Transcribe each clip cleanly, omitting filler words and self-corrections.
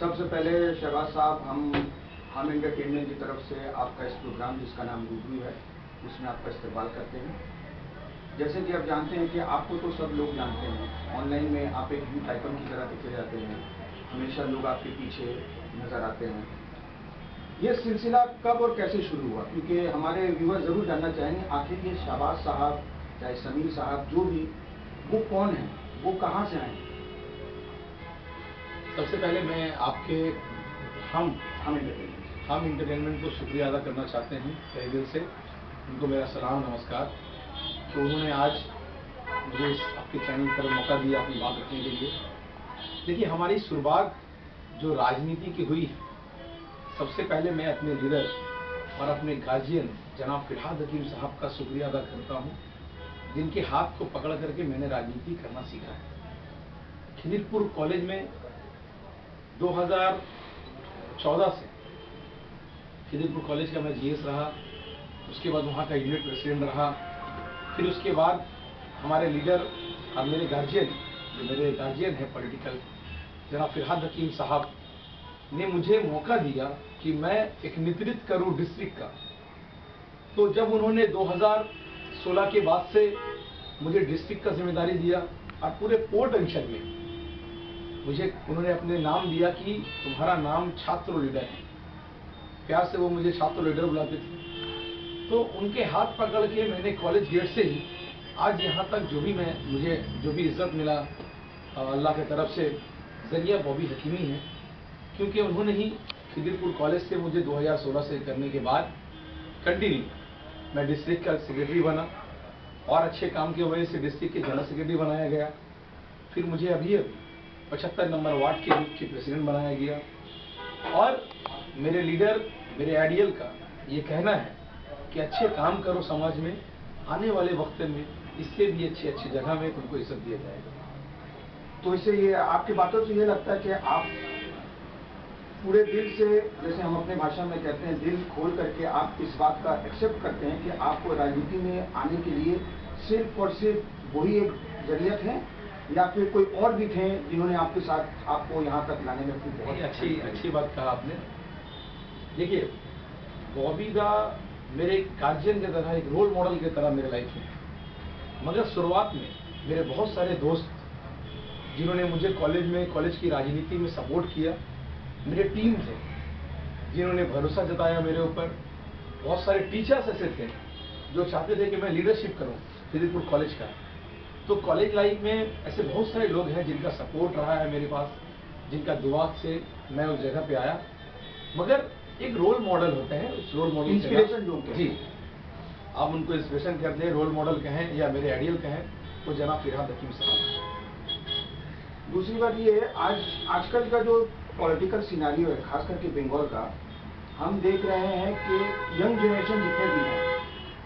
सबसे पहले शहबाज साहब, हम एंटरटेनमेंट की तरफ से आपका इस प्रोग्राम जिसका नाम रूबरू है उसमें आपका इस्तेमाल करते हैं। जैसे कि आप जानते हैं कि आपको तो सब लोग जानते हैं, ऑनलाइन में आप एक यूथ आइकन की तरह दिखे जाते हैं, हमेशा लोग आपके पीछे नज़र आते हैं। ये सिलसिला कब और कैसे शुरू हुआ, क्योंकि हमारे व्यूअर ज़रूर जानना चाहेंगे आखिर ये शहबाज साहब चाहे समीर साहब जो भी, वो कौन है, वो कहाँ से आए? सबसे पहले मैं आपके हम एंटरटेनमेंट को शुक्रिया अदा करना चाहते हैं तहे दिल से। उनको मेरा सलाम नमस्कार कि उन्होंने आज मुझे आपके चैनल पर मौका दिया अपनी बात रखने के लिए। देखिए, हमारी शुरुआत जो राजनीति की हुई है, सबसे पहले मैं अपने लीडर और अपने गार्जियन जनाब फिरहाद हकीम साहब का शुक्रिया अदा करता हूँ, जिनके हाथ को पकड़ करके मैंने राजनीति करना सीखा है। खिदिरपुर कॉलेज में 2014 से खिदिरपुर कॉलेज का मैं जीएस रहा, उसके बाद वहाँ का यूनिट प्रेसिडेंट रहा। फिर उसके बाद हमारे लीडर और मेरे गार्जियन, जो मेरे गार्जियन है पॉलिटिकल, जनाब फिरहाद हकीम साहब ने मुझे मौका दिया कि मैं एक नेतृत्व करूँ डिस्ट्रिक्ट का। तो जब उन्होंने 2016 के बाद से मुझे डिस्ट्रिक्ट का जिम्मेदारी दिया और पूरे पोर्ट अंचल में मुझे उन्होंने अपने नाम दिया कि तुम्हारा नाम छात्र लीडर है। प्यार से वो मुझे छात्र लीडर बुलाते थे। तो उनके हाथ पकड़ के मैंने कॉलेज गेट से ही आज यहाँ तक मुझे जो भी इज्जत मिला अल्लाह की तरफ से, जरिया बॉबी हकीमी है, क्योंकि उन्होंने ही खिदिरपुर कॉलेज से मुझे 2016 से करने के बाद कंटिन्यू मैं डिस्ट्रिक्ट का सेक्रेटरी बना और अच्छे काम की वजह से डिस्ट्रिक्ट के जनरल सेक्रेटरी बनाया गया। फिर मुझे अभी 75 नंबर वार्ड के ग्रुप के प्रेसिडेंट बनाया गया। और मेरे लीडर, मेरे आइडियल का ये कहना है कि अच्छे काम करो समाज में, आने वाले वक्त में इससे भी अच्छी जगह में तुमको इज्जत दिया जाएगा। तो इससे ये आपकी बातों से ये लगता है कि आप पूरे दिल से, जैसे हम अपने भाषा में कहते हैं, दिल खोल करके आप इस बात का एक्सेप्ट करते हैं कि आपको राजनीति में आने के लिए सिर्फ और सिर्फ वही एक जरूरत है, या फिर कोई और भी थे जिन्होंने आपके साथ आपको यहाँ तक लाने में अपनी बहुत अच्छी बात कहा आपने। देखिए, बॉबी दा मेरे गार्जियन की तरह, एक रोल मॉडल की तरह मेरे लाइफ में, मगर शुरुआत में मेरे बहुत सारे दोस्त जिन्होंने मुझे कॉलेज की राजनीति में सपोर्ट किया, मेरे टीम थे जिन्होंने भरोसा जताया मेरे ऊपर। बहुत सारे टीचर्स ऐसे थे जो चाहते थे कि मैं लीडरशिप करूं खिदिरपुर कॉलेज का। तो कॉलेज लाइफ में ऐसे बहुत सारे लोग हैं जिनका सपोर्ट रहा है मेरे पास, जिनका दुआ से मैं उस जगह पे आया। मगर एक रोल मॉडल होते हैं, उस रोल मॉडल इंस्पिरेशन जो जी, आप उनको इंस्पिरेशन कहते हैं, रोल मॉडल कहें या मेरे आइडियल कहें, तो जनाब फिरहाद हकीम साहब। दूसरी बात ये है, आजकल का जो पॉलिटिकल सिनारियो है, खास करके बंगाल का, हम देख रहे हैं कि यंग जनरेशन जितने भी हैं,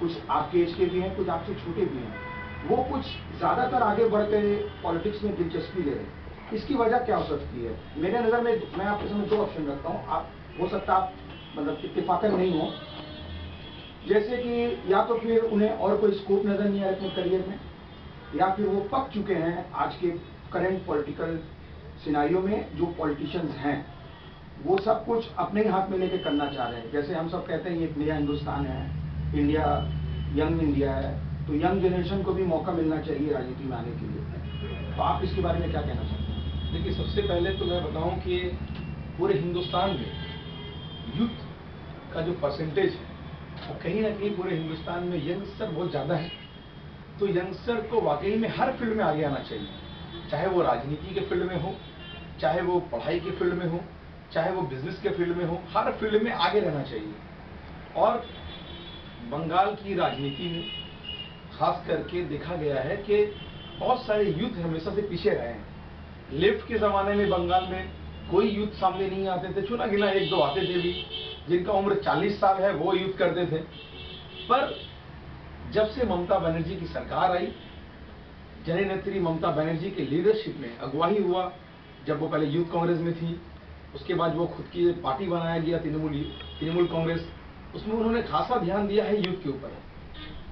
कुछ आपके एज के भी हैं, कुछ आपसे छोटे भी हैं, वो कुछ ज़्यादातर आगे बढ़ के पॉलिटिक्स में दिलचस्पी ले रहे हैं। इसकी वजह क्या हो सकती है? मेरे नज़र में मैं आपके सामने 2 ऑप्शन रखता हूँ, आप हो सकता आप मतलब इत्तेफाकन नहीं हो। जैसे कि या तो फिर उन्हें और कोई स्कोप नज़र नहीं आया अपने करियर में, या फिर वो पक चुके हैं आज के करंट पॉलिटिकल सिनारियो में। जो पॉलिटिशियंस हैं वो सब कुछ अपने ही हाथ में लेके करना चाह रहे हैं। जैसे हम सब कहते हैं ये एक नया हिंदुस्तान है, इंडिया, यंग इंडिया है, तो यंग जनरेशन को भी मौका मिलना चाहिए राजनीति में आने के लिए, तो आप इसके बारे में क्या कहना चाहते हैं? देखिए, सबसे पहले तो मैं बताऊं कि पूरे हिंदुस्तान में यूथ का जो परसेंटेज है वो कहीं ना कहीं पूरे हिंदुस्तान में यंगस्टर बहुत ज़्यादा है। तो यंगस्टर को वाकई में हर फील्ड में आगे आना चाहिए, चाहे वो राजनीति के फील्ड में हो, चाहे वो पढ़ाई के फील्ड में हो, चाहे वो बिजनेस के फील्ड में हो, हर फील्ड में आगे रहना चाहिए। और बंगाल की राजनीति में खास करके देखा गया है कि बहुत सारे यूथ हमेशा से पीछे रहे हैं। लेफ्ट के ज़माने में बंगाल में कोई यूथ सामने नहीं आते थे, चुना गिना एक दो आते थे भी, जिनका उम्र 40 साल है वो यूथ करते थे। पर जब से ममता बनर्जी की सरकार आई, जननेत्री ममता बनर्जी के लीडरशिप में अगुवाई हुआ, जब वो पहले यूथ कांग्रेस में थी, उसके बाद वो खुद की पार्टी बनाया गया तृणमूल कांग्रेस, उसमें उन्होंने खासा ध्यान दिया है यूथ के ऊपर।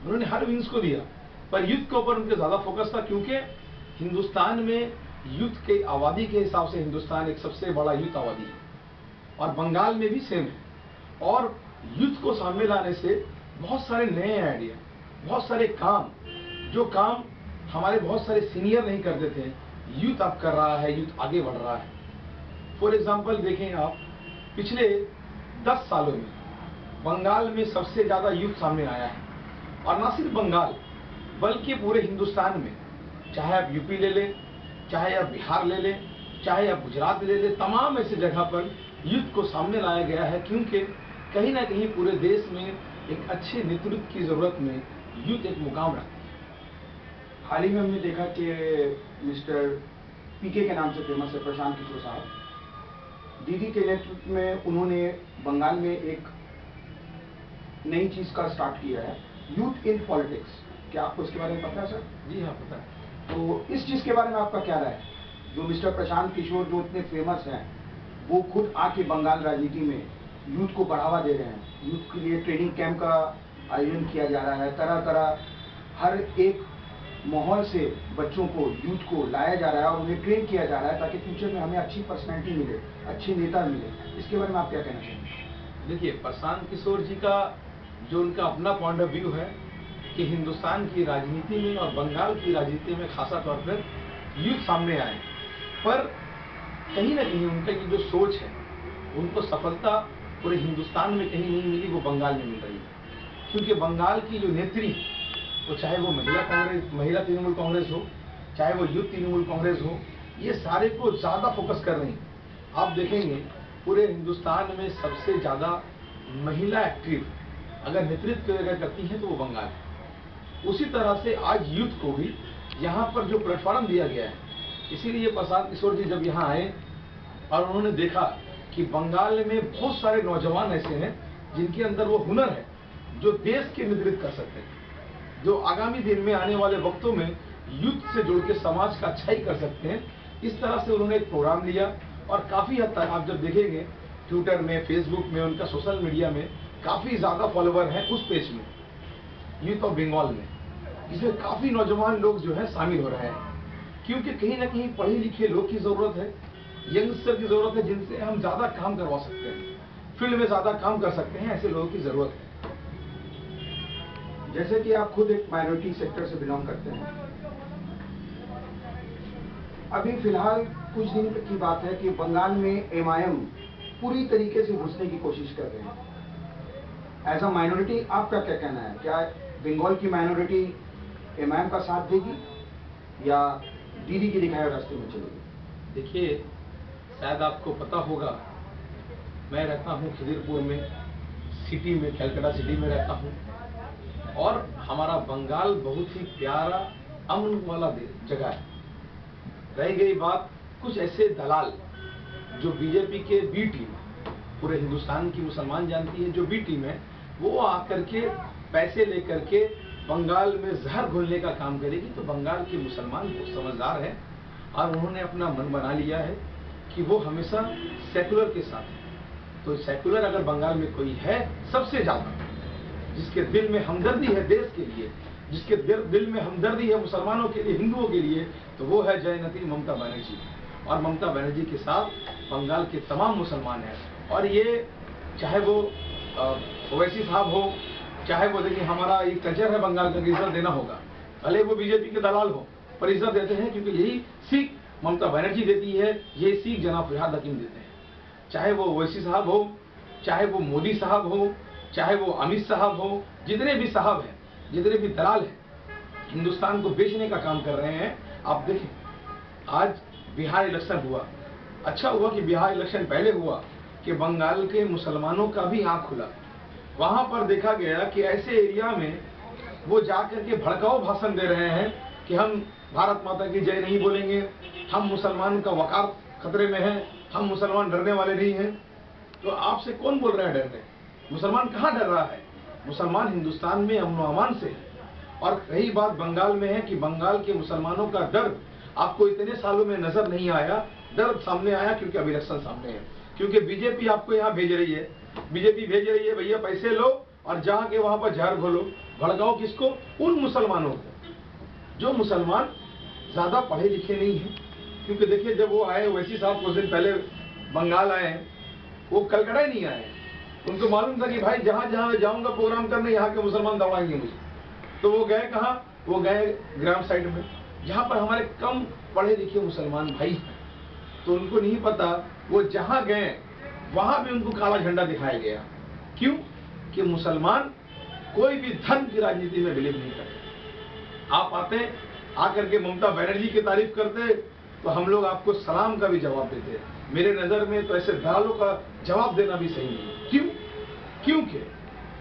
उन्होंने हर विंग्स को दिया, पर यूथ के ऊपर उनका ज़्यादा फोकस था, क्योंकि हिंदुस्तान में यूथ के आबादी के हिसाब से हिंदुस्तान एक सबसे बड़ा यूथ आबादी है, और बंगाल में भी सेम है। और यूथ को सामने लाने से बहुत सारे नए आइडिया, बहुत सारे काम, जो काम हमारे बहुत सारे सीनियर नहीं करते थे, यूथ अब कर रहा है, यूथ आगे बढ़ रहा है। फॉर एग्जाम्पल देखें आप, पिछले 10 सालों में बंगाल में सबसे ज़्यादा यूथ सामने आया है, और ना सिर्फ बंगाल बल्कि पूरे हिंदुस्तान में, चाहे आप यूपी ले लें, चाहे आप बिहार ले लें, चाहे आप गुजरात ले लें, तमाम ऐसी जगह पर यूथ को सामने लाया गया है, क्योंकि कहीं ना कहीं पूरे देश में एक अच्छे नेतृत्व की जरूरत में यूथ एक मुकाम रखती है। हाल ही में हमने देखा कि मिस्टर पीके के नाम से फेमस है प्रशांत किशोर साहब, दीदी के नेतृत्व में उन्होंने बंगाल में एक नई चीज का स्टार्ट किया है, यूथ इन पॉलिटिक्स। क्या आपको इसके बारे में पता है सर? जी हाँ, पता है। तो इस चीज के बारे में आपका क्या राय है? जो मिस्टर प्रशांत किशोर जो इतने फेमस हैं, वो खुद आके बंगाल राजनीति में यूथ को बढ़ावा दे रहे हैं, यूथ के लिए ट्रेनिंग कैंप का आयोजन किया जा रहा है, तरह तरह हर एक माहौल से बच्चों को, यूथ को लाया जा रहा है और उन्हें ट्रेन किया जा रहा है, ताकि फ्यूचर में हमें अच्छी पर्सनैलिटी मिले, अच्छे नेता मिले। इसके बारे में आप क्या कहना चाहेंगे? देखिए, प्रशांत किशोर जी का जो उनका अपना पॉइंट ऑफ व्यू है कि हिंदुस्तान की राजनीति में और बंगाल की राजनीति में खासा तौर पर यूथ सामने आए, पर कहीं ना कहीं उनका ये जो सोच है, उनको सफलता पूरे हिंदुस्तान में कहीं नहीं मिली, वो बंगाल में मिल रही है। क्योंकि बंगाल की जो नेत्री, तो चाहे वो महिला तृणमूल कांग्रेस हो, चाहे वो यूथ तृणमूल कांग्रेस हो, ये सारे को ज़्यादा फोकस कर रही हैं। आप देखेंगे पूरे हिंदुस्तान में सबसे ज़्यादा महिला एक्टिव अगर नेतृत्व अगर करती हैं तो वो बंगाल है। उसी तरह से आज यूथ को भी यहाँ पर जो प्लेटफॉर्म दिया गया है, इसीलिए प्रशांत किशोर जी जब यहाँ आए और उन्होंने देखा कि बंगाल में बहुत सारे नौजवान ऐसे हैं जिनके अंदर वो हुनर है जो देश के नेतृत्व कर सकते हैं, जो आगामी दिन में आने वाले वक्तों में यूथ से जुड़ के समाज का अच्छाई कर सकते हैं। इस तरह से उन्होंने एक प्रोग्राम लिया और काफ़ी हद तक आप जब देखेंगे ट्विटर में, फेसबुक में, उनका सोशल मीडिया में काफ़ी ज़्यादा फॉलोवर हैं उस पेज में, यूथ ऑफ बंगाल में, इसमें काफ़ी नौजवान लोग जो है शामिल हो रहे हैं। क्योंकि कहीं ना कहीं पढ़े लिखे लोग की ज़रूरत है, यंगस्टर की ज़रूरत है, जिनसे हम ज़्यादा काम करवा सकते हैं, फील्ड में ज़्यादा काम कर सकते हैं, ऐसे लोगों की ज़रूरत है। जैसे कि आप खुद एक माइनॉरिटी सेक्टर से बिलोंग करते हैं, अभी फिलहाल कुछ दिन की बात है कि बंगाल में MIM पूरी तरीके से घुसने की कोशिश कर रहे हैं। एज अ माइनॉरिटी आपका क्या कहना है? क्या बंगाल की माइनॉरिटी MIM का साथ देगी या दीदी के दिखाए रास्ते में चलेगी? देखिए, शायद आपको पता होगा, मैं रहता हूँ खिदिरपुर में, सिटी में, कलकत्ता सिटी में रहता हूँ, और हमारा बंगाल बहुत ही प्यारा अमन वाला जगह है। रह गई बात कुछ ऐसे दलाल जो बीजेपी के बी टीम, पूरे हिंदुस्तान की मुसलमान जानती है जो बी टीम है, वो आकर के पैसे लेकर के बंगाल में जहर घोलने का काम करेगी। तो बंगाल के मुसलमान बहुत समझदार है और उन्होंने अपना मन बना लिया है कि वो हमेशा सेकुलर के साथ है। तो सेकुलर अगर बंगाल में कोई है सबसे ज़्यादा, जिसके दिल में हमदर्दी है देश के लिए, जिसके दिल में हमदर्दी है मुसलमानों के लिए, हिंदुओं के लिए, तो वो है जयनेत्री ममता बनर्जी। और ममता बनर्जी के साथ बंगाल के तमाम मुसलमान हैं। और ये चाहे वो ओवैसी साहब हो, चाहे वो देखिए हमारा एक कल्चर है बंगाल का रिजल्ट देना होगा, भले वो बीजेपी के दलाल हो पर रिजल्ट देते हैं, क्योंकि यही सीख ममता बनर्जी देती है, यही सीख जनाब फिरहाद हकीम देते हैं। चाहे वो ओवैसी साहब हो, चाहे वो मोदी साहब हो, चाहे वो अमित साहब हो, जितने भी साहब हैं, जितने भी दलाल हैं, हिंदुस्तान को बेचने का काम कर रहे हैं। आप देखें आज बिहार इलेक्शन हुआ, अच्छा हुआ कि बिहार इलेक्शन पहले हुआ कि बंगाल के मुसलमानों का भी आंख खुला। वहां पर देखा गया कि ऐसे एरिया में वो जाकर के भड़काऊ भाषण दे रहे हैं कि हम भारत माता की जय नहीं बोलेंगे, हम मुसलमान का वकार खतरे में है, हम मुसलमान डरने वाले नहीं हैं। तो आपसे कौन बोल रहा है डरने? मुसलमान कहाँ डर रहा है? मुसलमान हिंदुस्तान में अमन व अमान से है। और रही बात बंगाल में है कि बंगाल के मुसलमानों का डर आपको इतने सालों में नजर नहीं आया, डर सामने आया क्योंकि अब इलेक्शन सामने है, क्योंकि बीजेपी आपको यहाँ भेज रही है। बीजेपी भेज रही है भैया पैसे लो और जाके वहां पर जहर घोलो, भड़काओ किसको? उन मुसलमानों को जो मुसलमान ज्यादा पढ़े लिखे नहीं है। क्योंकि देखिए जब वो आए ओवैसी साहब कुछ दिन पहले बंगाल आए, वो कलकत्ता ही नहीं आए, उनको मालूम था कि भाई जहां जहां मैं जाऊंगा प्रोग्राम करने यहाँ के मुसलमान दौड़ाएंगे मुझे। तो वो गए कहाँ? वो गए ग्राम साइड में जहां पर हमारे कम पढ़े लिखे मुसलमान भाई हैं। तो उनको नहीं पता, वो जहां गए वहां भी उनको काला झंडा दिखाया गया। क्यों? कि मुसलमान कोई भी धर्म की राजनीति में बिलीव नहीं करते। आप आते आकर के ममता बनर्जी की तारीफ करते तो हम लोग आपको सलाम का भी जवाब देते। मेरे नजर में तो ऐसे दलालों का जवाब देना भी सही नहीं है। क्यों? क्योंकि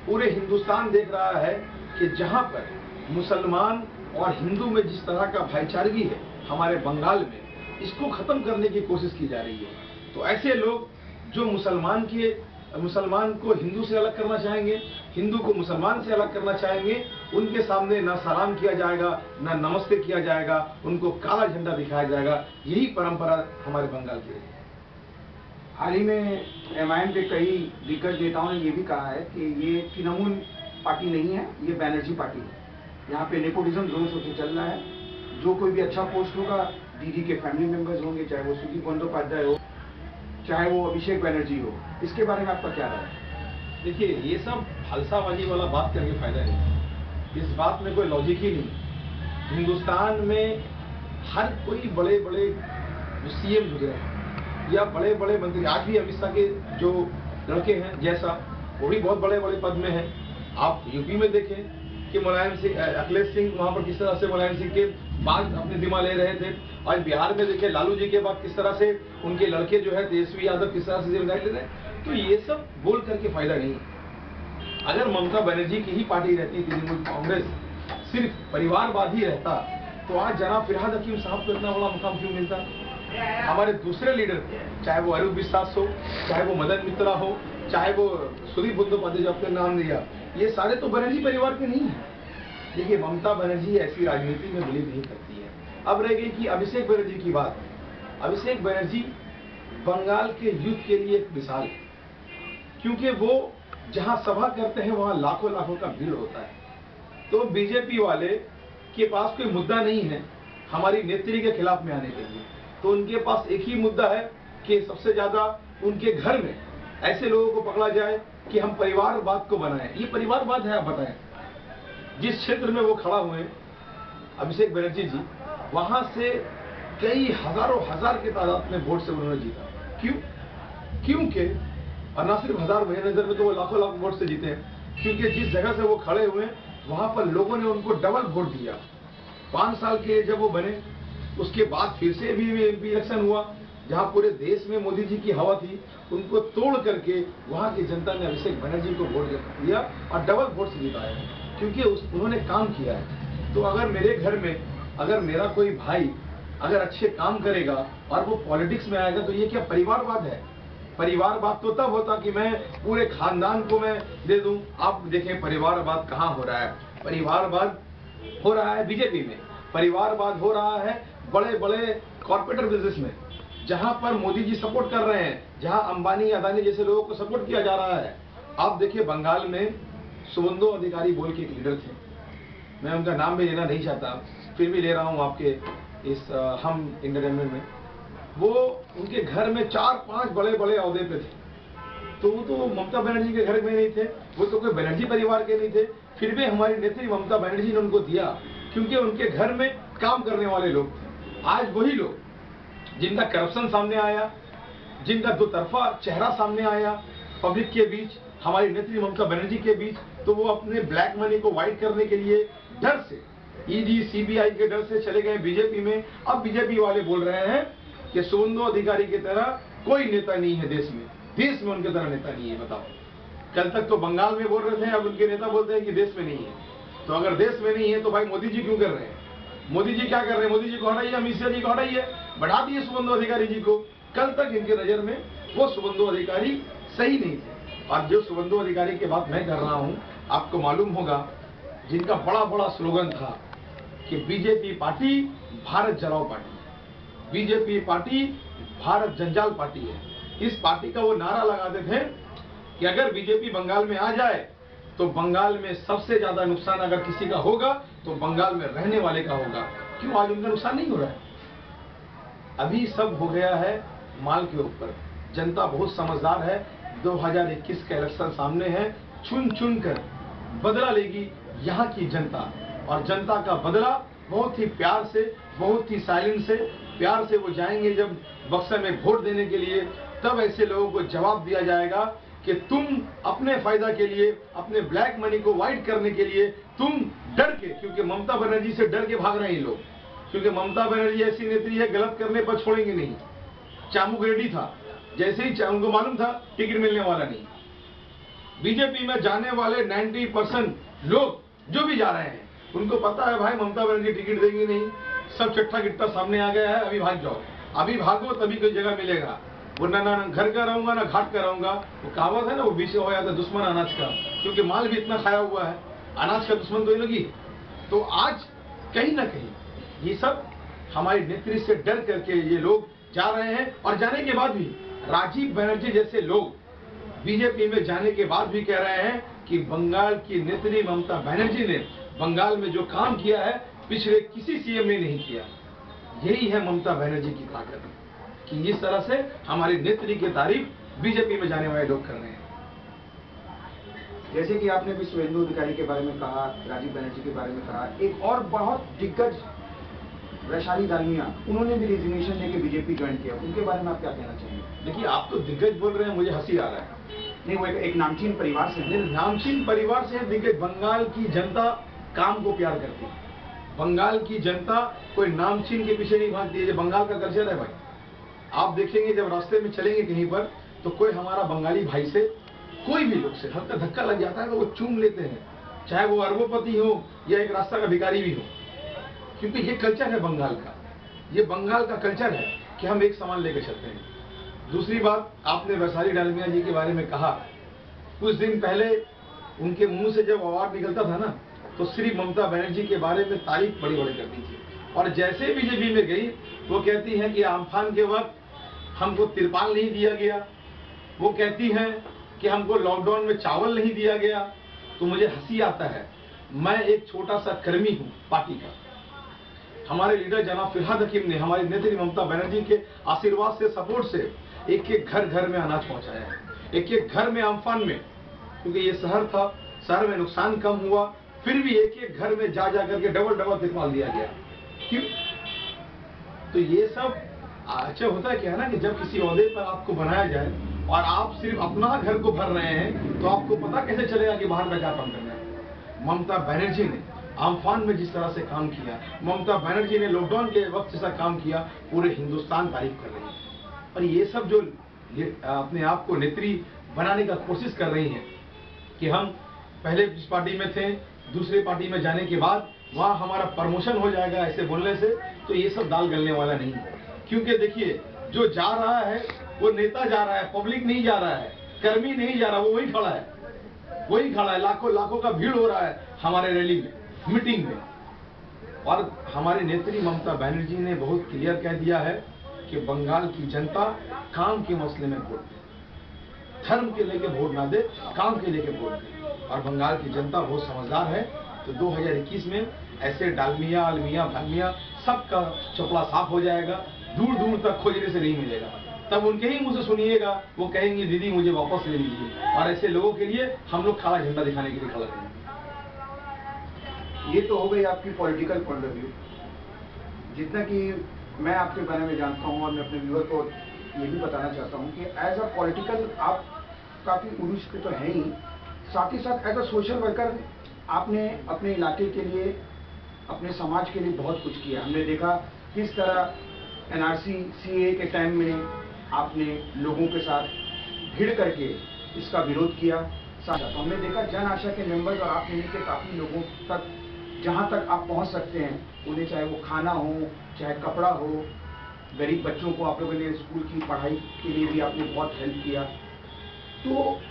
पूरे हिंदुस्तान देख रहा है कि जहां पर मुसलमान और हिंदू में जिस तरह का भाईचारगी है हमारे बंगाल में, इसको खत्म करने की कोशिश की जा रही है। तो ऐसे लोग जो मुसलमान को हिंदू से अलग करना चाहेंगे, हिंदू को मुसलमान से अलग करना चाहेंगे, उनके सामने ना सलाम किया जाएगा, ना नमस्ते किया जाएगा, उनको काला झंडा दिखाया जाएगा। यही परंपरा हमारे बंगाल की है। हाल ही में एमआईएम के कई दिग्गज नेताओं ने ये भी कहा है कि ये तृणमूल पार्टी नहीं है, ये बनर्जी पार्टी है। यहाँ पे नेपोटिज्म जोर शोर से चल रहा है। जो कोई भी अच्छा पोस्ट होगा, दीदी के फैमिली मेंबर्स होंगे, चाहे वो सुदीप बंदोपाध्याय हो, चाहे वो अभिषेक बनर्जी हो। इसके बारे में आपका क्या राय है? देखिए ये सब फलसाबाजी वाला बात करके फायदा नहीं, इस बात में कोई लॉजिक ही नहीं। हिंदुस्तान में हर कोई बड़े बड़े सीएम गुजरे हैं या बड़े बड़े मंत्री, आज भी अमित शाह के जो लड़के हैं जैसा, वो भी बहुत बड़े बड़े पद में हैं। आप यूपी में देखें कि मुलायम सिंह, अखिलेश सिंह वहां पर किस तरह से मुलायम सिंह के बाद अपने जिम्मा ले रहे थे। आज बिहार में देखिए लालू जी के बाद किस तरह से उनके लड़के जो है तेजस्वी यादव किस तरह से जिम्मेदारी ले रहे हैं। तो ये सब बोल करके फायदा नहीं। अगर ममता बनर्जी की ही पार्टी रहती, तृणमूल कांग्रेस सिर्फ परिवारवाद ही रहता, तो आज जनाब फिरहाद हकीम साहब को इतना बड़ा मुकाम क्यों मिलता? हमारे दूसरे लीडर, चाहे वो अरूप विश्वास हो, चाहे वो मदन मित्रा हो, चाहे वो सुदीप बंदोपाध्याय जो आपने नाम दिया, ये सारे तो बनर्जी परिवार के नहीं है। देखिए ममता बनर्जी ऐसी राजनीति में बिलीव नहीं करती है। अब रह गई कि अभिषेक बनर्जी की बात। अभिषेक बनर्जी बंगाल के यूथ के लिए एक मिसाल है, क्योंकि वो जहां सभा करते हैं वहां लाखों लाखों का भीड़ होता है। तो बीजेपी वाले के पास कोई मुद्दा नहीं है हमारी नेत्री के खिलाफ में आने के लिए। तो उनके पास एक ही मुद्दा है कि सबसे ज्यादा उनके घर में ऐसे लोगों को पकड़ा जाए कि हम परिवारवाद को बनाएं। ये परिवारवाद है? आप बताएं। जिस क्षेत्र में वो खड़ा हुए अभिषेक बनर्जी जी, वहां से कई हजारों हजार की तादाद में वोट से उन्होंने जीता। क्यों? क्योंकि, और ना सिर्फ हजार, मेरे नजर में तो वो लाखों लाख वोट से जीते हैं, क्योंकि जिस जगह से वो खड़े हुए वहां पर लोगों ने उनको डबल वोट दिया। 5 साल के जब वो बने, उसके बाद फिर से भी इलेक्शन हुआ जहां पूरे देश में मोदी जी की हवा थी, उनको तोड़ करके वहां की जनता ने अभिषेक बनर्जी को वोट दिया और डबल वोट से जिताया, क्योंकि उन्होंने काम किया है। तो अगर मेरे घर में अगर मेरा कोई भाई अगर अच्छे काम करेगा और वो पॉलिटिक्स में आएगा, तो ये क्या परिवारवाद है? परिवारवाद तो तब होता कि मैं पूरे खानदान को मैं दे दूं। आप देखें परिवारवाद कहाँ हो रहा है? परिवारवाद हो रहा है बीजेपी में, परिवारवाद हो रहा है बड़े बड़े कॉर्पोरेट बिजनेस में, जहां पर मोदी जी सपोर्ट कर रहे हैं, जहां अंबानी अदानी जैसे लोगों को सपोर्ट किया जा रहा है। आप देखिए बंगाल में सुबंधु अधिकारी बोल के एक लीडर थे, मैं उनका नाम भी लेना नहीं चाहता, फिर भी ले रहा हूं आपके इस हम इंटरटेनमेंट में। वो उनके घर में 4-5 बड़े बड़े ओहदे पे थे, तो वो तो ममता बनर्जी के घर में नहीं थे, वो तो कोई बनर्जी परिवार के नहीं थे, फिर भी हमारी नेत्री ममता बनर्जी ने उनको दिया, क्योंकि उनके घर में काम करने वाले लोग थे। आज वही लोग जिनका करप्शन सामने आया, जिनका दो तरफा चेहरा सामने आया पब्लिक के बीच, हमारी नेत्री ममता बनर्जी के बीच, तो वो अपने ब्लैक मनी को व्हाइट करने के लिए डर से, ईडी सीबीआई के डर से चले गए बीजेपी में। अब बीजेपी वाले बोल रहे हैं कि शुभेंदु अधिकारी की तरह कोई नेता नहीं है देश में उनके तरह नेता नहीं है। बताओ, कल तक तो बंगाल में बोल रहे थे, अब उनके नेता बोलते हैं कि देश में नहीं है। तो अगर देश में नहीं है तो भाई मोदी जी क्यों कर रहे हैं? मोदी जी क्या कर रहे हैं? मोदी जी को हटाइए, अमित शाह जी को हटाइए, बढ़ा दिए शुभेंदु अधिकारी जी को। कल तक इनके नजर में वो शुभेंदु अधिकारी सही नहीं थे। और जो शुभेंदु अधिकारी की बात मैं कर रहा हूं, आपको मालूम होगा, जिनका बड़ा बड़ा स्लोगन था कि बीजेपी पार्टी भारत जलाओ पार्टी, बीजेपी पार्टी भारत जंजाल पार्टी है। इस पार्टी का वो नारा लगाते थे कि अगर बीजेपी बंगाल में आ जाए तो बंगाल में सबसे ज्यादा नुकसान अगर किसी का होगा तो बंगाल में रहने वाले का होगा। क्यों आज उनका नुकसान नहीं हो रहा है? अभी सब हो गया है माल के ऊपर। जनता बहुत समझदार है। 2021 का इलेक्शन सामने है, चुन चुन कर बदला लेगी यहाँ की जनता, और जनता का बदला बहुत ही प्यार से, बहुत ही साइलेंस से, प्यार से वो जाएंगे जब बक्सर में वोट देने के लिए, तब ऐसे लोगों को जवाब दिया जाएगा कि तुम अपने फायदा के लिए, अपने ब्लैक मनी को व्हाइट करने के लिए तुम डर के, क्योंकि ममता बनर्जी से डर के भाग रहे हैं लोग, क्योंकि ममता बनर्जी ऐसी नेत्री है, गलत करने पर छोड़ेंगे नहीं। चामुक रेड्डी था, जैसे ही उनको मालूम था टिकट मिलने वाला नहीं। बीजेपी में जाने वाले 90% लोग जो भी जा रहे हैं उनको पता है भाई ममता बनर्जी टिकट देंगी नहीं, सब चट्टा गिट्टा सामने आ गया है, अभी भाग जाओ, अभी भागो तभी कोई जगह मिलेगा, वरना ना घर का रहूंगा ना घाट का रहूंगा। वो कहावत है ना, वो बीच हो जाता दुश्मन अनाज का, क्योंकि माल भी इतना खाया हुआ है, अनाज का दुश्मन तो ही लगी। तो आज कहीं ना कहीं ये सब हमारी नेत्री से डर करके ये लोग जा रहे हैं, और जाने के बाद भी राजीव बनर्जी जैसे लोग बीजेपी में जाने के बाद भी कह रहे हैं कि बंगाल की नेत्री ममता बनर्जी ने बंगाल में जो काम किया है पिछले किसी सीएम ने नहीं किया। यही है ममता बनर्जी की ताकत, कि इस तरह से हमारी नेत्री की तारीफ बीजेपी में जाने वाले लोग कर रहे हैं। जैसे कि आपने भी शुभेंदु अधिकारी के बारे में कहा, राजीव बनर्जी के बारे में कहा, एक और बहुत दिग्गज वैशाली दालमिया, उन्होंने भी रिजिग्नेशन लेके बीजेपी ज्वाइन किया, उनके बारे में आप क्या कहना चाहेंगे? देखिए, आप तो दिग्गज बोल रहे हैं, मुझे हंसी आ रहा है। नहीं, वो एक नामचीन परिवार से है। नामचीन परिवार से दिग्गज। बंगाल की जनता काम को प्यार करती है, बंगाल की जनता कोई नामचीन के पीछे नहीं भागती है। ये बंगाल का कल्चर है भाई। आप देखेंगे जब रास्ते में चलेंगे कहीं पर तो कोई हमारा बंगाली भाई से, कोई भी लोग से हल्का धक्का लग जाता है तो वो चूम लेते हैं, चाहे वो अरबोपति हो या एक रास्ता का भिखारी भी हो, क्योंकि ये कल्चर है बंगाल का। ये बंगाल का कल्चर है कि हम एक सामान लेकर चलते हैं। दूसरी बात, आपने वैशाली डालमिया जी के बारे में कहा, कुछ दिन पहले उनके मुंह से जब अवार्ड निकलता था ना, तो श्री ममता बनर्जी के बारे में तारीफ बड़ी बड़ी करती थी, और जैसे बीजेपी में गई वो कहती हैं कि आम्फान के वक्त हमको तिरपाल नहीं दिया गया, वो कहती हैं कि हमको लॉकडाउन में चावल नहीं दिया गया। तो मुझे हंसी आता है, मैं एक छोटा सा कर्मी हूं पार्टी का। हमारे लीडर जनाब फिरहाद हकीम ने हमारी नेत्री ममता बनर्जी के आशीर्वाद से, सपोर्ट से एक एक घर घर में अनाज पहुंचाया है, एक एक घर में आम्फान में, क्योंकि ये शहर था, शहर में नुकसान कम हुआ, फिर भी एक एक घर में जा करके डबल डबल तिरपाल दिया गया। क्यों? तो ये सब अच्छा होता है क्या ना, कि जब किसी ओहदे पर आपको बनाया जाए और आप सिर्फ अपना घर को भर रहे हैं तो आपको पता कैसे चलेगा कि बाहर का क्या काम करना है। ममता बनर्जी ने आम्फान में जिस तरह से काम किया, ममता बनर्जी ने लॉकडाउन के वक्त जैसा काम किया, पूरे हिंदुस्तान तारीफ कर रही है। और ये सब जो अपने आप को नेत्री बनाने का कोशिश कर रही हैं कि हम पहले जिस पार्टी में थे, दूसरे पार्टी में जाने के बाद वहां हमारा प्रमोशन हो जाएगा, ऐसे बोलने से तो ये सब दाल गलने वाला नहीं है। क्योंकि देखिए, जो जा रहा है वो नेता जा रहा है, पब्लिक नहीं जा रहा है, कर्मी नहीं जा रहा, वो वही खड़ा है, वही खड़ा है। लाखों लाखों का भीड़ हो रहा है हमारे रैली में, मीटिंग में। और हमारी नेत्री ममता बनर्जी ने बहुत क्लियर कह दिया है कि बंगाल की जनता काम के मसले में वोट दे, धर्म के लेके वोट ना दे, काम के लेके वोट दे। और बंगाल की जनता बहुत समझदार है। तो 2021 में ऐसे डालमिया, अलमिया, भालमिया सबका चपड़ा साफ हो जाएगा, दूर दूर तक खोजने से नहीं मिलेगा। तब उनके ही मुंह से सुनिएगा, वो कहेंगे दीदी मुझे वापस ले लीजिए। और ऐसे लोगों के लिए हम लोग काला झंडा दिखाने के लिए खड़ा रहेंगे। ये तो हो गई आपकी पॉलिटिकल पॉइंट ऑफ व्यू। जितना कि मैं आपके बारे में जानता हूँ और मैं अपने व्यूअर को ये भी बताना चाहता हूँ कि एज अ पॉलिटिकल आप काफ़ी उरुष पे तो हैं ही, साथ ही साथ एज अ सोशल वर्कर आपने अपने इलाके के लिए, अपने समाज के लिए बहुत कुछ किया। हमने देखा किस तरह NRC CAA के टाइम में आपने लोगों के साथ भिड़ करके इसका विरोध किया। साथ ही हमने देखा जन आशा के मेंबर्स और आप मिलकर काफ़ी लोगों तक, जहाँ तक आप पहुँच सकते हैं, उन्हें चाहे वो खाना हो, चाहे कपड़ा हो, गरीब बच्चों को आप लोगों ने स्कूल की पढ़ाई के लिए भी आपने बहुत हेल्प किया। तो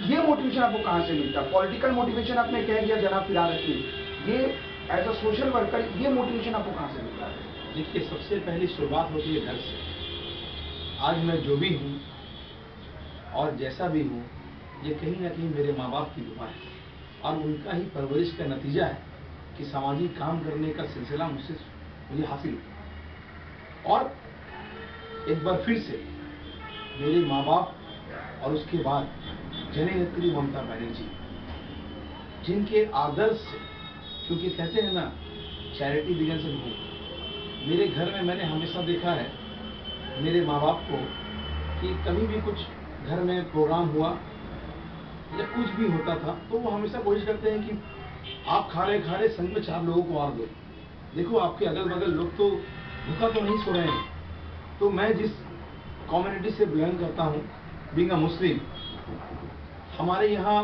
ये मोटिवेशन आपको कहाँ से मिलता? पॉलिटिकल मोटिवेशन आपने कह दिया जनाब फिलहाल रखिए, ये एज अ सोशल वर्कर ये मोटिवेशन आपको कहाँ से मिलता है? देखिए, सबसे पहली शुरुआत होती है घर से। आज मैं जो भी हूँ और जैसा भी हूँ, ये कहीं ना कहीं मेरे माँ बाप की दुआ है और उनका ही परवरिश का नतीजा है कि सामाजिक काम करने का सिलसिला मुझे हासिल हुआ। और एक बार फिर से मेरे माँ बाप और उसके बाद जननेत्री ममता बनर्जी, जिनके आदर्श से, क्योंकि कहते हैं ना चैरिटी बिगिंस एट होम, मेरे घर में मैंने हमेशा देखा है मेरे माँ बाप को कि कभी भी कुछ घर में प्रोग्राम हुआ या कुछ भी होता था तो वो हमेशा कोशिश करते हैं कि आप खा रहे संग में 4 लोगों को और दो। देखो, आपके अगल बगल लोग तो भूखा तो नहीं सो रहे हैं। तो मैं जिस कम्युनिटी से बिलोंग करता हूँ, बीइंग अ मुस्लिम, हमारे यहाँ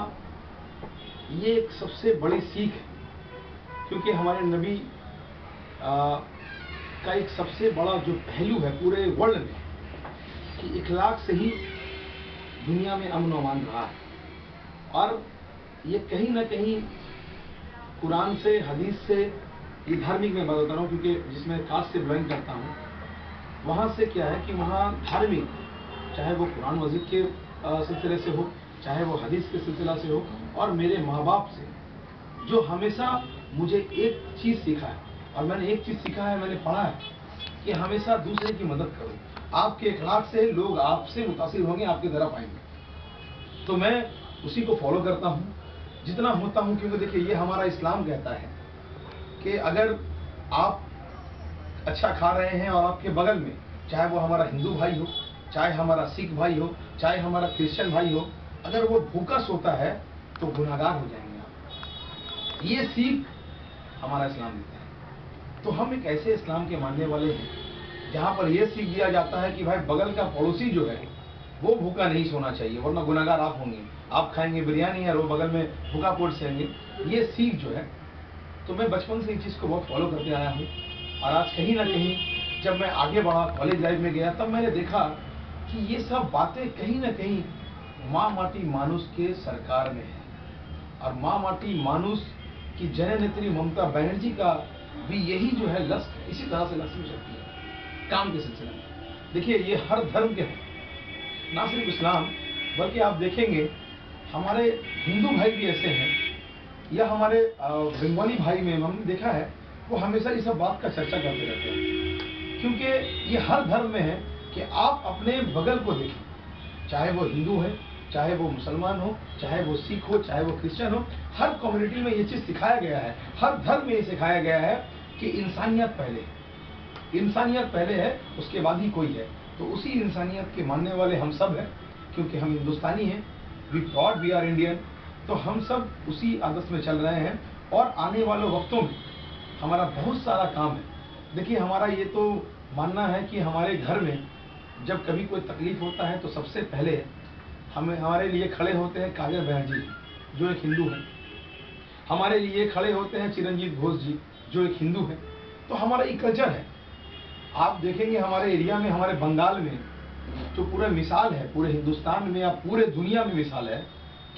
ये एक सबसे बड़ी सीख है, क्योंकि हमारे नबी का एक सबसे बड़ा जो पहलू है पूरे वर्ल्ड में कि इखलाक से ही दुनिया में अमन और अमान रहा है। और ये कहीं ना कहीं कुरान से, हदीस से, ये धार्मिक में बात बता रहा हूँ क्योंकि जिसमें कास्ट से बिलोंग करता हूँ, वहाँ से क्या है कि वहाँ धार्मिक, चाहे वो कुरान मस्जिद के सिलसिले से हो, चाहे वो हदीस के सिलसिला से हो, और मेरे माँ बाप से जो हमेशा मुझे एक चीज़ सीखा है, और मैंने एक चीज़ सीखा है, मैंने पढ़ा है कि हमेशा दूसरे की मदद करो। आपके इखलाक से लोग आपसे मुतासिर होंगे, आपकी तरफ आएंगे। तो मैं उसी को फॉलो करता हूँ जितना होता हूँ, क्योंकि देखिए ये हमारा इस्लाम कहता है कि अगर आप अच्छा खा रहे हैं और आपके बगल में, चाहे वो हमारा हिंदू भाई हो, चाहे हमारा सिख भाई हो, चाहे हमारा क्रिश्चियन भाई हो, अगर वो भूखा सोता है तो गुनाहगार हो जाएंगे आप। ये सीख हमारा इस्लाम देता है। तो हम एक ऐसे इस्लाम के मानने वाले हैं जहाँ पर यह सीख दिया जाता है कि भाई बगल का पड़ोसी जो है वो भूखा नहीं सोना चाहिए, वरना गुनाहगार आप होंगे। आप खाएंगे बिरयानी और वो बगल में भूखा पेट सेंगे, ये सीख जो है। तो मैं बचपन से इस चीज़ को बहुत फॉलो करते आया हूँ। और आज कहीं ना कहीं जब मैं आगे बढ़ा, कॉलेज लाइफ में गया, तब मैंने देखा कि ये सब बातें कहीं ना कहीं माँ माटी मानुष के सरकार में है। और माँ माटी मानुष की जननेत्री ममता बनर्जी का भी यही जो है लक्ष्य, इसी तरह से लक्ष्य में चलती है काम के सिलसिले में। देखिए, ये हर धर्म के हैं, ना सिर्फ इस्लाम, बल्कि आप देखेंगे हमारे हिंदू भाई भी ऐसे हैं, या हमारे बंगाली भाई में हमने देखा है वो हमेशा इस सब बात का चर्चा करते रहते हैं। क्योंकि ये हर धर्म में है कि आप अपने बगल को देखें, चाहे वो हिंदू है, चाहे वो मुसलमान हो, चाहे वो सिख हो, चाहे वो क्रिश्चियन हो। हर कम्युनिटी में ये चीज़ सिखाया गया है, हर धर्म में ये सिखाया गया है कि इंसानियत पहले है, इंसानियत पहले है, उसके बाद ही कोई है। तो उसी इंसानियत के मानने वाले हम सब हैं, क्योंकि हम हिंदुस्तानी हैं, we proud we are Indian. तो हम सब उसी आदर्श में चल रहे हैं और आने वाले वक्तों में हमारा बहुत सारा काम है। देखिए, हमारा ये तो मानना है कि हमारे घर में जब कभी कोई तकलीफ होता है तो सबसे पहले हमारे लिए खड़े होते हैं काजल बनर्जी, जो एक हिंदू है। हमारे लिए खड़े होते हैं चिरंजीव घोष जी, जो एक हिंदू है। तो हमारा ये कल्चर है। आप देखेंगे हमारे एरिया में, हमारे बंगाल में जो पूरा मिसाल है, पूरे हिंदुस्तान में या पूरे दुनिया में मिसाल है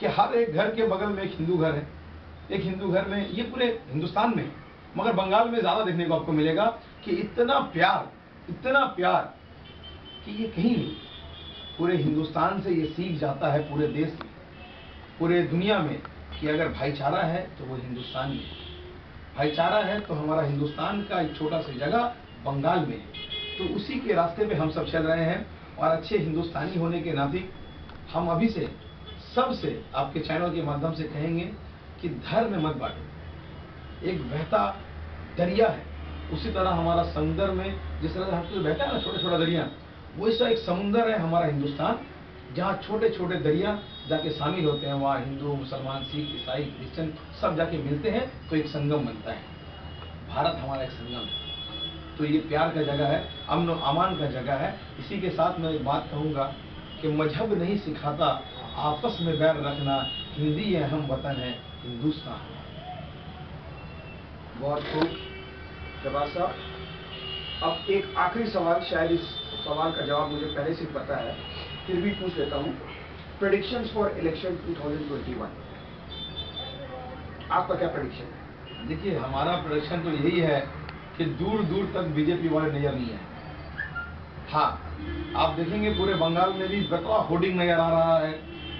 कि हर एक घर के बगल में एक हिंदू घर है। एक हिंदू घर में, ये पूरे हिंदुस्तान में, मगर बंगाल में ज़्यादा देखने को आपको मिलेगा कि इतना प्यार कि ये कहीं नहीं। पूरे हिंदुस्तान से ये सीख जाता है, पूरे देश में, पूरे दुनिया में, कि अगर भाईचारा है तो वो हिंदुस्तान में भाईचारा है। तो हमारा हिंदुस्तान का एक छोटा सा जगह बंगाल में है। तो उसी के रास्ते पे हम सब चल रहे हैं। और अच्छे हिंदुस्तानी होने के नाते हम अभी से सबसे आपके चैनल के माध्यम से कहेंगे कि धर्म में मत बांटो। एक बहता दरिया है, उसी तरह हमारा समुद्र में जिस तरह हम तो बहता है ना छोटे छोटा दरिया, वैसा एक समुद्र है हमारा हिंदुस्तान, जहाँ छोटे छोटे दरिया जाके शामिल होते हैं। वहाँ हिंदू, मुसलमान, सिख, ईसाई, क्रिश्चियन सब जाके मिलते हैं तो एक संगम बनता है। भारत हमारा एक संगम है, तो ये प्यार का जगह है, अमन और अमान का जगह है। इसी के साथ मैं एक बात कहूँगा कि मजहब नहीं सिखाता आपस में बैर रखना, हिंदी है हम वतन है हिंदुस्तान। बहुत खूब जवाब साहब। अब एक आखिरी सवाल, शायद इस सवाल का जवाब मुझे पहले से पता है, फिर भी पूछ लेता हूँ। प्रेडिक्शंस फॉर इलेक्शन 2021, आपका क्या प्रेडिक्शन है? देखिए, हमारा प्रेडिक्शन तो यही है कि दूर दूर तक बीजेपी वाले नजर नहीं है। हाँ, आप देखेंगे पूरे बंगाल में भी बड़ा होर्डिंग नजर आ रहा है,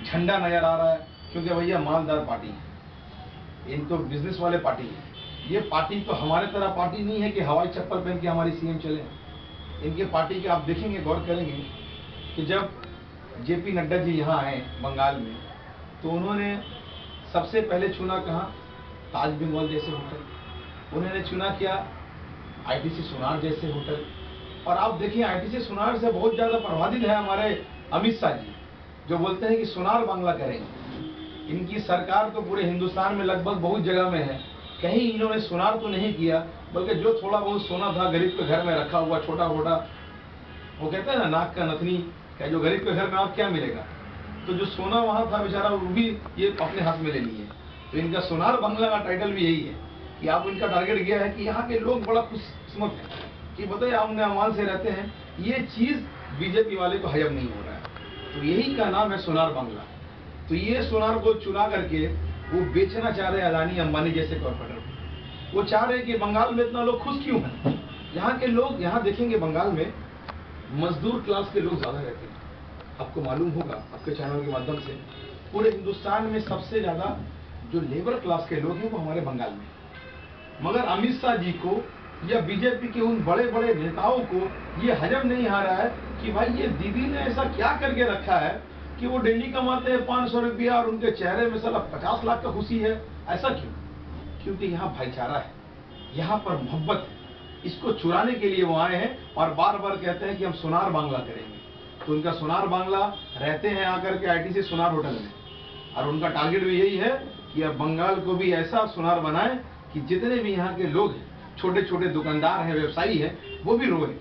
झंडा नजर आ रहा है, क्योंकि भैया मालदार पार्टी है, इनको बिजनेस वाले पार्टी है। ये पार्टी तो हमारे तरह पार्टी नहीं है कि हवाई चप्पल पहन के हमारी सीएम चले। इनके पार्टी के आप देखेंगे, गौर करेंगे कि जब जेपी नड्डा जी यहाँ आए बंगाल में, तो उन्होंने सबसे पहले चुना कहाँ, ताज बंगाल जैसे होटल, उन्होंने चुना किया आईटीसी सोनार जैसे होटल। और आप देखिए आईटीसी सोनार से बहुत ज्यादा प्रभावित है हमारे अमित शाह जी, जो बोलते हैं कि सोनार बांग्ला करेंगे। इनकी सरकार तो पूरे हिंदुस्तान में लगभग बहुत जगह में है, कहीं इन्होंने सोनार तो नहीं किया, बल्कि जो थोड़ा बहुत सोना था गरीब के घर में रखा हुआ छोटा मोटा, वो कहते हैं ना नाक का नथनी, क्या जो गरीब के घर में आप क्या मिलेगा, तो जो सोना वहां था बेचारा वो भी ये अपने हाथ में ले लिए। तो इनका सोनार बांग्ला का टाइटल भी यही है कि आप इनका टारगेट किया है कि यहाँ के लोग बड़ा खुशकिस्मत है कि बताइए आमने अमान से रहते हैं। ये चीज बीजेपी वाले को हजम नहीं हो रहा है, तो यही का नाम है सोनार बांग्ला। तो ये सोनार को चुरा करके वो बेचना चाह रहे हैं अदानी अंबानी जैसे कॉर्पोरेटर। वो चाह रहे हैं कि बंगाल में इतना लोग खुश क्यों हैं। यहाँ के लोग, यहाँ देखेंगे बंगाल में मजदूर क्लास के लोग ज्यादा रहते हैं। आपको मालूम होगा आपके चैनल के माध्यम से, पूरे हिंदुस्तान में सबसे ज्यादा जो लेबर क्लास के लोग हैं वो हमारे बंगाल में। मगर अमित शाह जी को या बीजेपी के उन बड़े बड़े नेताओं को ये हजम नहीं आ रहा है कि भाई ये दीदी ने ऐसा क्या करके रखा है कि वो डेली कमाते हैं 500 रुपया और उनके चेहरे में साला 50 लाख का खुशी है। ऐसा क्यों? क्योंकि यहाँ भाईचारा है, यहाँ पर मोहब्बत है। इसको चुराने के लिए वो आए हैं और बार बार कहते हैं कि हम सोनार बांग्ला करेंगे। तो उनका सोनार बांग्ला रहते हैं आकर के आईटीसी सोनार होटल में, और उनका टारगेट भी यही है कि अब बंगाल को भी ऐसा सोनार बनाए कि जितने भी यहाँ के लोग हैं, छोटे छोटे दुकानदार हैं, व्यवसायी हैं, वो भी रोए।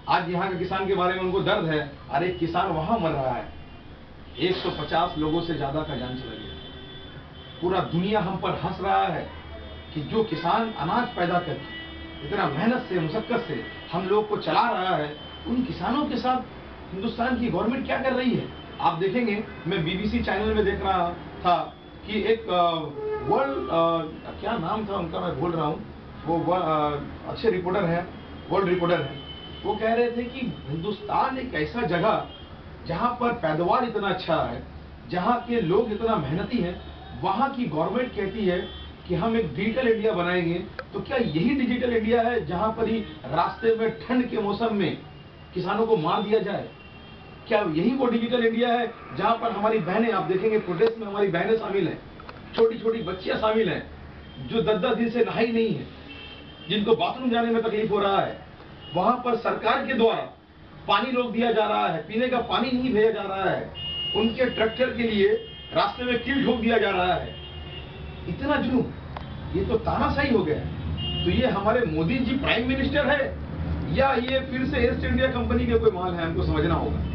आज यहाँ के किसान के बारे में उनको दर्द है, अरे किसान वहां मर रहा है, 150 लोगों से ज्यादा का जान चला गया। पूरा दुनिया हम पर हंस रहा है कि जो किसान अनाज पैदा करके इतना मेहनत से मुशक्कत से हम लोग को चला रहा है, उन किसानों के साथ हिंदुस्तान की गवर्नमेंट क्या कर रही है। आप देखेंगे, मैं बीबीसी चैनल में देख रहा था कि एक वर्ल्ड क्या नाम था उनका, मैं भूल रहा हूँ, वो अच्छे रिपोर्टर हैं, वर्ल्ड रिपोर्टर हैं, वो कह रहे थे कि हिंदुस्तान एक ऐसा जगह जहां पर पैदावार इतना अच्छा है, जहां के लोग इतना मेहनती हैं, वहां की गवर्नमेंट कहती है कि हम एक डिजिटल इंडिया बनाएंगे। तो क्या यही डिजिटल इंडिया है जहां पर ही रास्ते में ठंड के मौसम में किसानों को मार दिया जाए? क्या यही वो डिजिटल इंडिया है जहां पर हमारी बहनें, आप देखेंगे प्रोटेस्ट में हमारी बहनें शामिल हैं, छोटी छोटी बच्चियां शामिल हैं, जो 10-10 दिन से नहाई नहीं है, जिनको बाथरूम जाने में तकलीफ हो रहा है। वहां पर सरकार के द्वारा पानी रोक दिया जा रहा है, पीने का पानी नहीं भेजा जा रहा है, उनके ट्रैक्टर के लिए रास्ते में कील ठोक दिया जा रहा है। इतना जुल्म, ये तो तानाशाही हो गया। तो ये हमारे मोदी जी प्राइम मिनिस्टर है या ये फिर से ईस्ट इंडिया कंपनी के कोई माल है, हमको समझना होगा।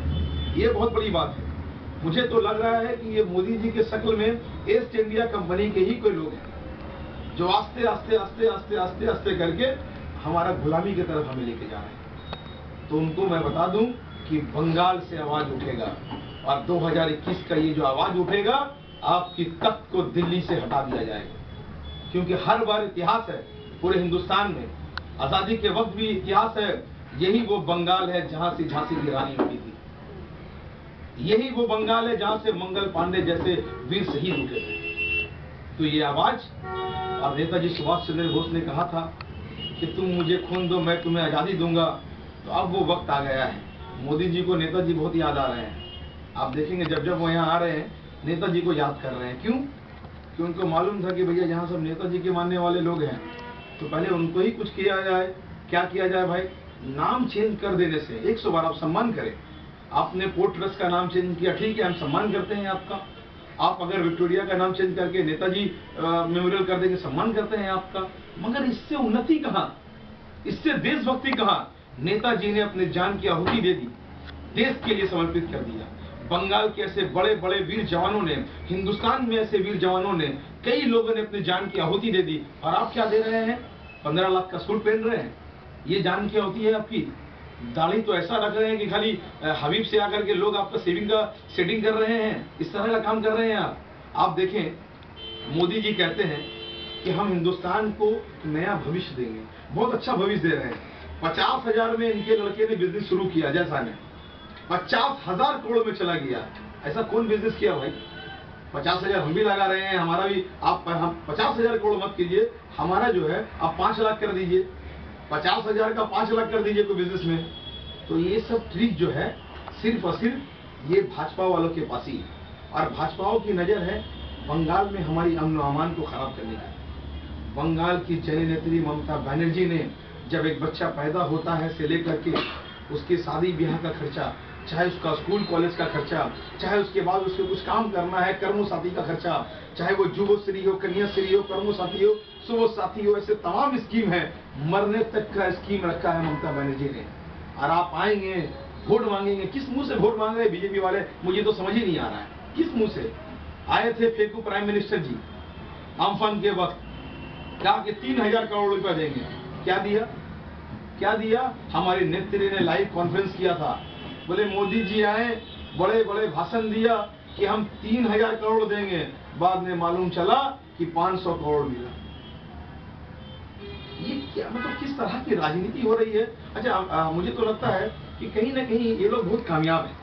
ये बहुत बड़ी बात है। मुझे तो लग रहा है कि ये मोदी जी के शक्ल में ईस्ट इंडिया कंपनी के ही कोई लोग हैं, जो आस्ते आस्ते आस्ते आस्ते आस्ते आस्ते करके हमारा गुलामी की तरफ हमें लेके जा रहे हैं। तो उनको मैं बता दूं कि बंगाल से आवाज उठेगा, और 2021 का ये जो आवाज उठेगा, आपकी तख्त को दिल्ली से हटा दिया जाएगा। क्योंकि हर बार इतिहास है पूरे हिंदुस्तान में, आजादी के वक्त भी इतिहास है, यही वो बंगाल है जहां से झांसी की रानी उठी थी, यही वो बंगाल है जहां से मंगल पांडे जैसे वीर शहीद उठे थे। तो ये आवाज, और नेताजी सुभाष चंद्र बोस ने कहा था कि तुम मुझे खून दो मैं तुम्हें आजादी दूंगा, तो अब वो वक्त आ गया है। मोदी जी को नेताजी बहुत याद आ रहे हैं। आप देखेंगे जब जब वो यहाँ आ रहे हैं नेताजी को याद कर रहे हैं। क्यों? कि उनको मालूम था कि भैया यहाँ सब नेताजी के मानने वाले लोग हैं, तो पहले उनको ही कुछ किया जाए। क्या किया जाए भाई? नाम चेंज कर देने से 100 बार आप सम्मान करें। आपने पोर्ट ट्रस्ट का नाम चेंज किया, ठीक है, हम सम्मान करते हैं आपका। आप अगर विक्टोरिया का नाम चेंज करके नेताजी मेमोरियल कर देंगे, सम्मान करते हैं आपका। मगर इससे उन्नति कहाँ? इससे देशभक्ति कहाँ? नेताजी ने अपने जान की आहुति दे दी, देश के लिए समर्पित कर दिया। बंगाल के ऐसे बड़े बड़े वीर जवानों ने, हिंदुस्तान में ऐसे वीर जवानों ने, कई लोगों ने अपनी जान की आहुति दे दी। और आप क्या दे रहे हैं? 15 लाख का सूट पहन रहे हैं। ये जान की आहुति है आपकी। दाढ़ी तो ऐसा रख रहे हैं कि खाली हबीब से आकर के लोग आपका सेविंग का सेटिंग कर रहे हैं। इस तरह का काम कर रहे हैं आप देखें, मोदी जी कहते हैं कि हम हिंदुस्तान को नया भविष्य देंगे। बहुत अच्छा भविष्य दे रहे हैं। 50,000 में इनके लड़के ने बिजनेस शुरू किया, जैसा ने 50,000 करोड़ में चला गया। ऐसा कौन बिजनेस किया भाई? 50,000 हम भी लगा रहे हैं, हमारा भी। आप हम 50,000 करोड़ मत कीजिए, हमारा जो है आप 5 लाख कर दीजिए। 50,000 का 5 लाख कर दीजिए कोई बिजनेस में। तो ये सब ट्रिक जो है सिर्फ और सिर्फ ये भाजपा वालों के पास ही है। और भाजपाओं की नजर है बंगाल में हमारी अमन व अमान को खराब करने का। बंगाल की जननेत्री ममता बनर्जी ने जब एक बच्चा पैदा होता है से लेकर के उसके शादी ब्याह का खर्चा, चाहे उसका स्कूल कॉलेज का खर्चा, चाहे उसके बाद उसको कुछ काम करना है, कर्मो साथी का खर्चा, चाहे वो युवश्री हो, कन्याश्री हो, कर्मो साथी हो, सुबह साथी हो, ऐसे तमाम स्कीम है। मरने तक का स्कीम रखा है ममता बनर्जी ने। और आप आएंगे वोट मांगेंगे, किस मुंह से वोट मांग रहे हैं बीजेपी वाले? मुझे तो समझ ही नहीं आ रहा है किस मुंह से। आए थे फेकू प्राइम मिनिस्टर जी अम्फान के वक्त, कहा कि 3,000 करोड़ रुपया देंगे। क्या दिया? क्या दिया? हमारी नेत्री ने लाइव कॉन्फ्रेंस किया था, बोले मोदी जी आए, बड़े बड़े भाषण दिया कि हम 3,000 करोड़ देंगे। बाद में मालूम चला कि 500 करोड़ मिला। ये क्या मतलब किस तरह की राजनीति हो रही है? अच्छा, मुझे तो लगता है कि कहीं ना कहीं ये लोग बहुत कामयाब हैं,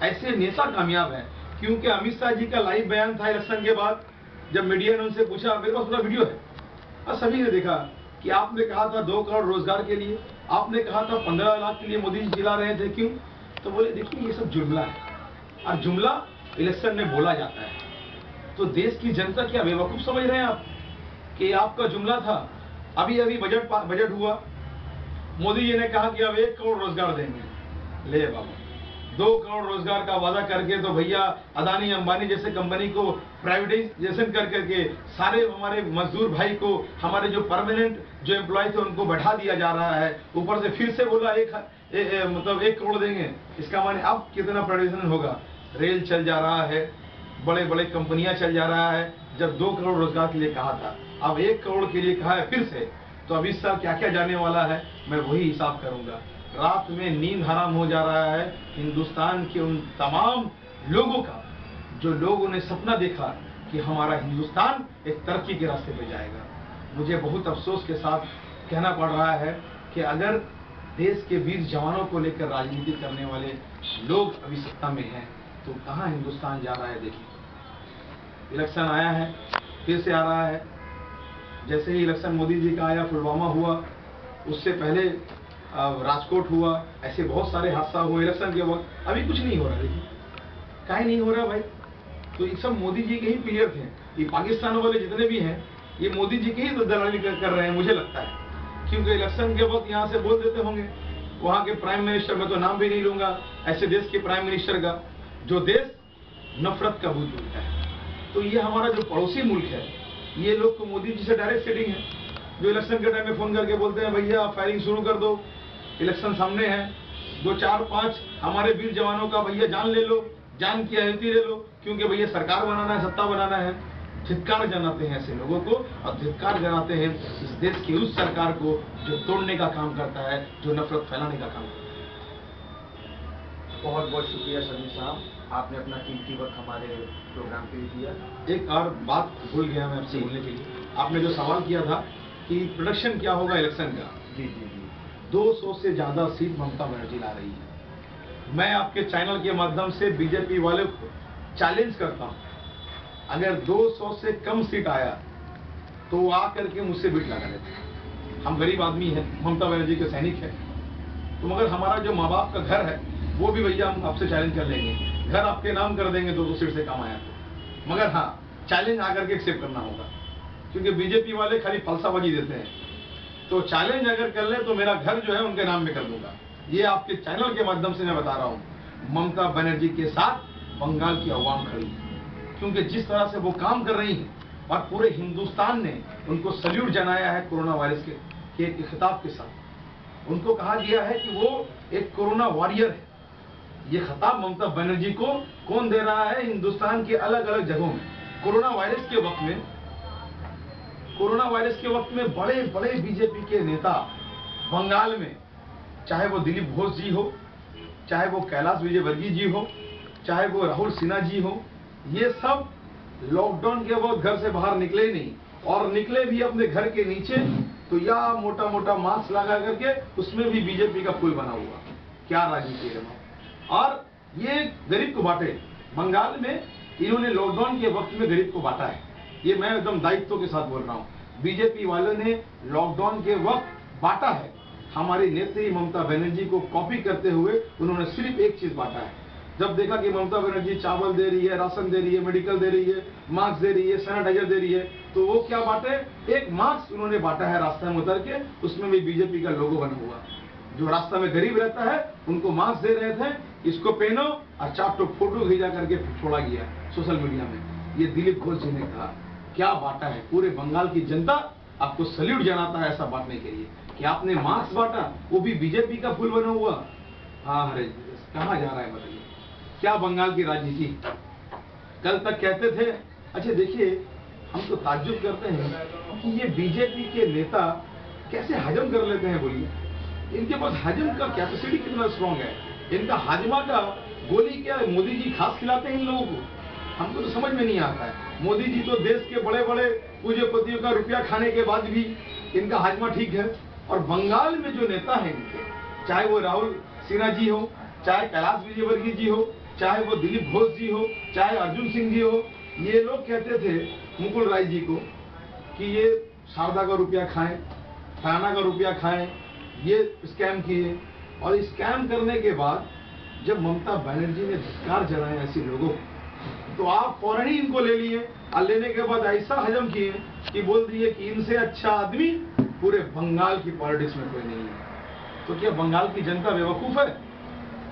ऐसे नेता कामयाब हैं। क्योंकि अमित शाह जी का लाइव बयान था इलेक्शन के बाद, जब मीडिया ने उनसे पूछा, मेरे पास पूरा वीडियो है और सभी ने देखा कि आपने कहा था 2 करोड़ रोजगार के लिए, आपने कहा था 15 लाख के लिए मोदी जी जिला रहे थे, क्यों? तो बोले देखिए ये सब जुमला है, और जुमला इलेक्शन में बोला जाता है। तो देश की जनता क्या बेवकूफ समझ रहे हैं आप कि आपका जुमला था? अभी अभी बजट हुआ, मोदी जी ने कहा कि अब 1 करोड़ रोजगार देंगे। ले बाबा, 2 करोड़ रोजगार का वादा करके तो भैया अदानी अंबानी जैसे कंपनी को प्राइवेटाइजेशन कर करके सारे हमारे मजदूर भाई को, हमारे जो परमानेंट जो एम्प्लॉय थे उनको बैठा दिया जा रहा है। ऊपर से फिर से बोला मतलब 1 करोड़ देंगे। इसका माने अब कितना प्राइवेटाइजेशन होगा? रेल चल जा रहा है, बड़े बड़े कंपनियां चल जा रहा है। जब 2 करोड़ रोजगार के लिए कहा था, अब 1 करोड़ के लिए कहा है फिर से। तो अब इस साल क्या क्या जाने वाला है, मैं वही हिसाब करूंगा। रात में नींद हराम हो जा रहा है हिंदुस्तान के उन तमाम लोगों का जो लोगों ने सपना देखा कि हमारा हिंदुस्तान एक तरक्की के रास्ते पे जाएगा। मुझे बहुत अफसोस के साथ कहना पड़ रहा है कि अगर देश के वीर जवानों को लेकर राजनीति करने वाले लोग अभी सत्ता में हैं, तो कहाँ हिंदुस्तान जा रहा है? देखिए, इलेक्शन आया है, फिर से आ रहा है। जैसे ही इलेक्शन मोदी जी का आया, पुलवामा हुआ, उससे पहले राजकोट हुआ, ऐसे बहुत सारे हादसा हुए इलेक्शन के वक्त। अभी कुछ नहीं हो रहा। देखिए काहे नहीं हो रहा भाई? तो ये सब मोदी जी के ही प्लेयर थे। ये पाकिस्तान वाले जितने भी हैं, ये मोदी जी की ही दलाली कर रहे हैं, मुझे लगता है। क्योंकि इलेक्शन के वक्त यहाँ से बोल देते होंगे, वहाँ के प्राइम मिनिस्टर, मैं तो नाम भी नहीं लूंगा ऐसे देश के प्राइम मिनिस्टर का, जो देश नफरत का भूत होता है। तो ये हमारा जो पड़ोसी मुल्क है, ये लोग तो मोदी जी से डायरेक्ट सेटिंग है, जो इलेक्शन के टाइम में फोन करके बोलते हैं भैया फायरिंग शुरू कर दो, इलेक्शन सामने है, 2, 4, 5 हमारे वीर जवानों का भैया जान ले लो, जान की आहुति ले लो, क्योंकि भैया सरकार बनाना है, सत्ता बनाना है। धिक्कार जनाते हैं ऐसे लोगों को, और धिक्कार जनाते हैं इस देश की उस सरकार को जो तोड़ने का काम करता है, जो नफरत फैलाने का काम करता है। बहुत बहुत शुक्रिया समीर साहब, आपने अपना कीमती वक्त हमारे प्रोग्राम के लिए दिया। एक और बात भूल गया मैं आपसे बोलने के लिए, आपने जो सवाल किया था कि प्रोडक्शन क्या होगा इलेक्शन का। जी जी जी, 200 से ज्यादा सीट ममता बनर्जी ला रही है। मैं आपके चैनल के माध्यम से बीजेपी वाले को चैलेंज करता हूं, अगर 200 से कम सीट आया तो वो आकर के मुझसे बीट लगा लेते। हम गरीब आदमी हैं, ममता बनर्जी के सैनिक हैं, तो मगर हमारा जो माँ बाप का घर है वो भी भैया हम आपसे चैलेंज कर लेंगे, घर आपके नाम कर देंगे 200 सीट से कम आया तो। मगर हाँ, चैलेंज आकर के एक्सेप्ट करना होगा, क्योंकि बीजेपी वाले खाली फलसाबाजी देते हैं। तो चैलेंज अगर कर ले तो मेरा घर जो है उनके नाम में कर दूंगा। ये आपके चैनल के माध्यम से मैं बता रहा हूँ। ममता बनर्जी के साथ बंगाल की अवाम खड़ी है, क्योंकि जिस तरह से वो काम कर रही है और पूरे हिंदुस्तान ने उनको सल्यूट जनाया है कोरोना वायरस के खिताब के साथ। उनको कहा गया है कि वो एक कोरोना वॉरियर है। ये खिताब ममता बनर्जी को कौन दे रहा है? हिंदुस्तान के अलग अलग जगहों में कोरोना वायरस के वक्त में बड़े बड़े बीजेपी के नेता बंगाल में, चाहे वो दिलीप घोष जी हो, चाहे वो कैलाश विजयवर्गीय जी हो, चाहे वो राहुल सिन्हा जी हो, ये सब लॉकडाउन के वक्त घर से बाहर निकले ही नहीं, और निकले भी अपने घर के नीचे तो या मोटा मोटा मास्क लगा करके, उसमें भी बीजेपी का फूल बना हुआ। क्या राजनीति है। और ये गरीब को बांटे। बंगाल में इन्होंने लॉकडाउन के वक्त में गरीब को बांटा है। ये मैं एकदम दायित्व के साथ बोल रहा हूँ। बीजेपी वालों ने लॉकडाउन के वक्त बांटा है। हमारी नेत्री ममता बनर्जी को कॉपी करते हुए उन्होंने सिर्फ एक चीज बांटा है। जब देखा कि ममता बनर्जी चावल दे रही है, राशन दे रही है, मेडिकल दे रही है, मास्क दे रही है, सैनिटाइजर दे रही है, तो वो क्या बांटे? एक मास्क उन्होंने बांटा है रास्ते में उतर के, उसमें भी बीजेपी का लोगो बना हुआ। जो रास्ता में गरीब रहता है उनको मास्क दे रहे थे, इसको पहनो, और 4 तो फोटो खींचा करके छोड़ा गया सोशल मीडिया में। ये दिलीप घोष जी ने कहा। क्या बांटा है? पूरे बंगाल की जनता आपको सल्यूट जनाता है ऐसा बांटने के लिए कि आपने मास्क बांटा, वो भी बीजेपी का फूल बना हुआ। हाँ, अरे कहाँ जा रहा है बताइए? क्या बंगाल की राजनीति। कल तक कहते थे, अच्छा देखिए, हम तो ताज्जुब करते हैं कि ये बीजेपी के नेता कैसे हजम कर लेते हैं। बोलिए, इनके पास हजम का कैपेसिटी कितना स्ट्रांग है। इनका हाजमा का गोली क्या है? मोदी जी खास खिलाते हैं इन लोगों को। हमको तो समझ में नहीं आता है। मोदी जी तो देश के बड़े बड़े पूंजीपतियों का रुपया खाने के बाद भी इनका हाजमा ठीक है। और बंगाल में जो नेता है इनके, चाहे वो राहुल सिन्हा जी हो, चाहे कैलाश विजयवर्गीय जी हो, चाहे वो दिलीप घोष जी हो, चाहे अर्जुन सिंह जी हो, ये लोग कहते थे मुकुल राय जी को कि ये शारदा का रुपया खाएं, फलाना का रुपया खाएं, ये स्कैम किए। और स्कैम करने के बाद जब ममता बनर्जी ने धिक्कार जनाया ऐसे लोगों को, तो आप फौरन ही इनको ले लिए, और लेने के बाद ऐसा हजम किए कि बोल दिए कि इनसे अच्छा आदमी पूरे बंगाल की पॉलिटिक्स में कोई नहीं है। तो क्या बंगाल की जनता बेवकूफ है?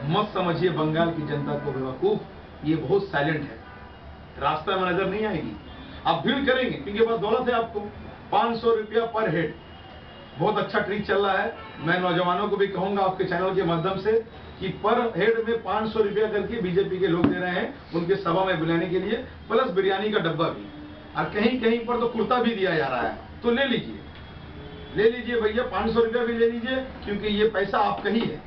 मत समझिए बंगाल की जनता को बेवकूफ। ये बहुत साइलेंट है, रास्ता में नजर नहीं आएगी। आप भीड़ करेंगे क्योंकि बस दौलत है आपको। 500 रुपया पर हेड, बहुत अच्छा ट्रिक चल रहा है। मैं नौजवानों को भी कहूंगा आपके चैनल के माध्यम से कि पर हेड में 500 रुपया करके बीजेपी के लोग दे रहे हैं उनके सभा में बुलाने के लिए, प्लस बिरयानी का डब्बा भी, और कहीं कहीं पर तो कुर्ता भी दिया जा रहा है। तो ले लीजिए भैया, 500 रुपया भी ले लीजिए, क्योंकि ये पैसा आपका ही है।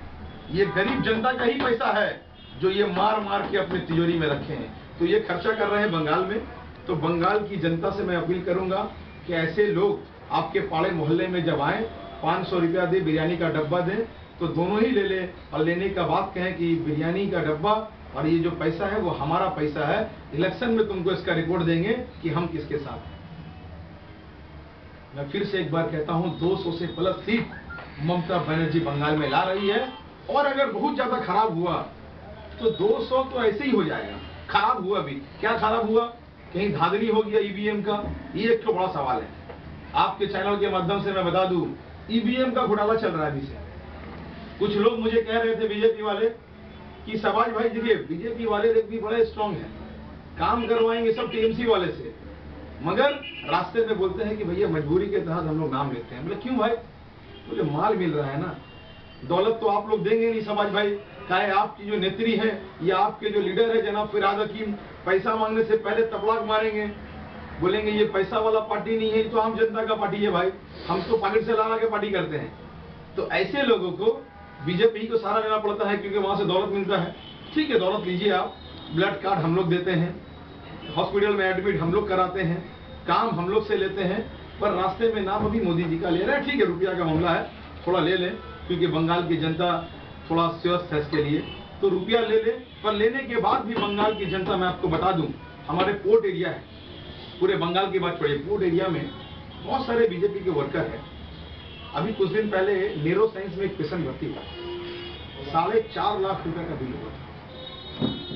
ये गरीब जनता का ही पैसा है जो ये मार मार के अपनी तिजोरी में रखे हैं। तो ये खर्चा कर रहे हैं बंगाल में। तो बंगाल की जनता से मैं अपील करूंगा कि ऐसे लोग आपके पाड़े मोहल्ले में जब आए, 500 रुपया दे, बिरयानी का डब्बा दें, तो दोनों ही ले ले, और लेने का बात कहें कि बिरयानी का डब्बा और ये जो पैसा है वो हमारा पैसा है, इलेक्शन में तुमको इसका रिपोर्ट देंगे कि हम किसके साथ हैं। मैं फिर से एक बार कहता हूं, 200 से प्लस सीट ममता बनर्जी बंगाल में ला रही है। और अगर बहुत ज्यादा खराब हुआ तो 200 तो ऐसे ही हो जाएगा। खराब हुआ भी क्या खराब हुआ? कहीं धांधली हो गया ईवीएम का, ये एक तो बड़ा सवाल है। आपके चैनल के माध्यम से मैं बता दूं, ईवीएम का घोटाला चल रहा है अभी से। कुछ लोग मुझे कह रहे थे बीजेपी वाले कि सबाज भाई देखिए, बीजेपी वाले भी बड़े स्ट्रांग हैं, काम करवाएंगे सब टीएमसी वाले से, मगर रास्ते में बोलते हैं कि भैया मजबूरी के तहत हम लोग नाम लेते हैं। बोले क्यों भाई? बोले माल मिल रहा है ना, दौलत तो आप लोग देंगे नहीं सबाज भाई। चाहे आपकी जो नेत्री है या आपके जो लीडर है जनाब फिराद हकीम, पैसा मांगने से पहले तबलाक मारेंगे, बोलेंगे ये पैसा वाला पार्टी नहीं है, तो आम जनता का पार्टी है भाई, हम तो पॉकेट से ला के पार्टी करते हैं। तो ऐसे लोगों को बीजेपी को सहारा लेना पड़ता है क्योंकि वहां से दौलत मिलता है। ठीक है, दौलत लीजिए आप, ब्लड कार्ड हम लोग देते हैं, हॉस्पिटल में एडमिट हम लोग कराते हैं, काम हम लोग से लेते हैं, पर रास्ते में नाम अभी मोदी जी का ले रहे हैं। ठीक है, रुपया का मामला है, थोड़ा ले लें, क्योंकि बंगाल की जनता थोड़ा स्वस्थ है इसके लिए, तो रुपया ले ले। पर लेने के बाद भी बंगाल की जनता, मैं आपको बता दूं, हमारे पोर्ट एरिया है, पूरे बंगाल की बात छोड़िए, पोर्ट एरिया में बहुत सारे बीजेपी के वर्कर हैं। अभी कुछ दिन पहले न्यूरो साइंस में एक पेशेंट भर्ती हुआ, 4.5 लाख रुपए का बिल हुआ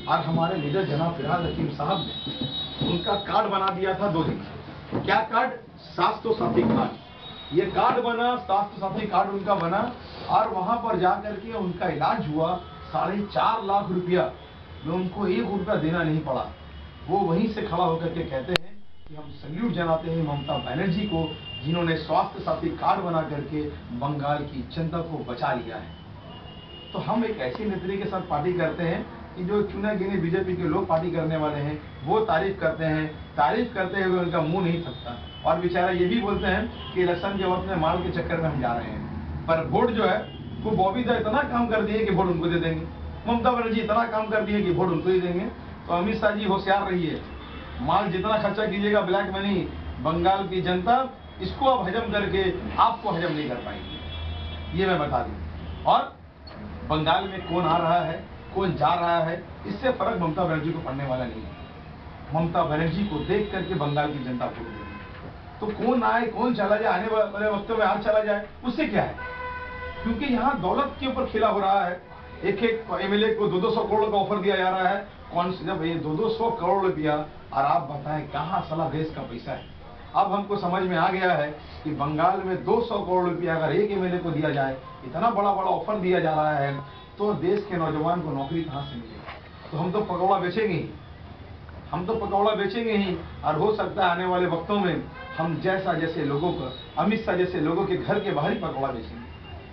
और हमारे लीडर जनाब फिरहाद हकीम साहब ने उनका कार्ड बना दिया था 2 दिन। क्या कार्ड? स्वास्थ्य साथी कार्ड। ये कार्ड बना, स्वास्थ्य साथी कार्ड उनका बना और वहां पर जाकर के उनका इलाज हुआ। 4.5 लाख रुपया में उनको 1 रुपया देना नहीं पड़ा। वो वहीं से खड़ा होकर के कहते हैं कि हम सल्यूट जनाते हैं ममता बनर्जी को, जिन्होंने स्वास्थ्य साथी कार्ड बना करके बंगाल की जनता को बचा लिया है। तो हम एक ऐसी नेत्री के साथ पार्टी करते हैं कि जो चुने गिने बीजेपी के लोग पार्टी करने वाले हैं वो तारीफ करते हैं, तारीफ करते हुए उनका मुंह नहीं थकता और बेचारा ये भी बोलते हैं कि इलेक्शन के वक्त में माल के चक्कर में हम जा रहे हैं। पर वोट जो है वो बॉबी दा इतना काम कर दिए कि वोट उनको दे देंगे, ममता बनर्जी इतना काम कर दिए कि वोट उनको ही देंगे। तो अमित शाह जी होशियार रहिए, माल जितना खर्चा कीजिएगा ब्लैक मनी, बंगाल की जनता इसको अब हजम करके आपको हजम नहीं कर पाएंगे, ये मैं बता दूं। और बंगाल में कौन आ रहा है, कौन जा रहा है, इससे फर्क ममता बनर्जी को पड़ने वाला नहीं है। ममता बनर्जी को देख करके बंगाल की जनता को देगी। तो कौन आए कौन चला जाए, आने वाले वक्त में आज चला जाए उससे क्या है, क्योंकि यहाँ दौलत के ऊपर खेला हो रहा है। एक एमएलए को 200 करोड़ का ऑफर दिया जा रहा है। कौन से जब ये 200 करोड़ रुपया, और आप बताएं कहाँ साला देश का पैसा है। अब हमको समझ में आ गया है कि बंगाल में 200 करोड़ रुपया अगर एक एमएलए को दिया जाए, इतना बड़ा बड़ा ऑफर दिया जा रहा है, तो देश के नौजवान को नौकरी कहाँ से मिलेगी। तो हम तो पकौड़ा बेचेंगे ही, हम तो पकौड़ा बेचेंगे ही। और हो सकता है आने वाले वक्तों में हम जैसे लोगों को, अमित शाह जैसे लोगों के घर के बाहर ही पकौड़ा बेचेंगे।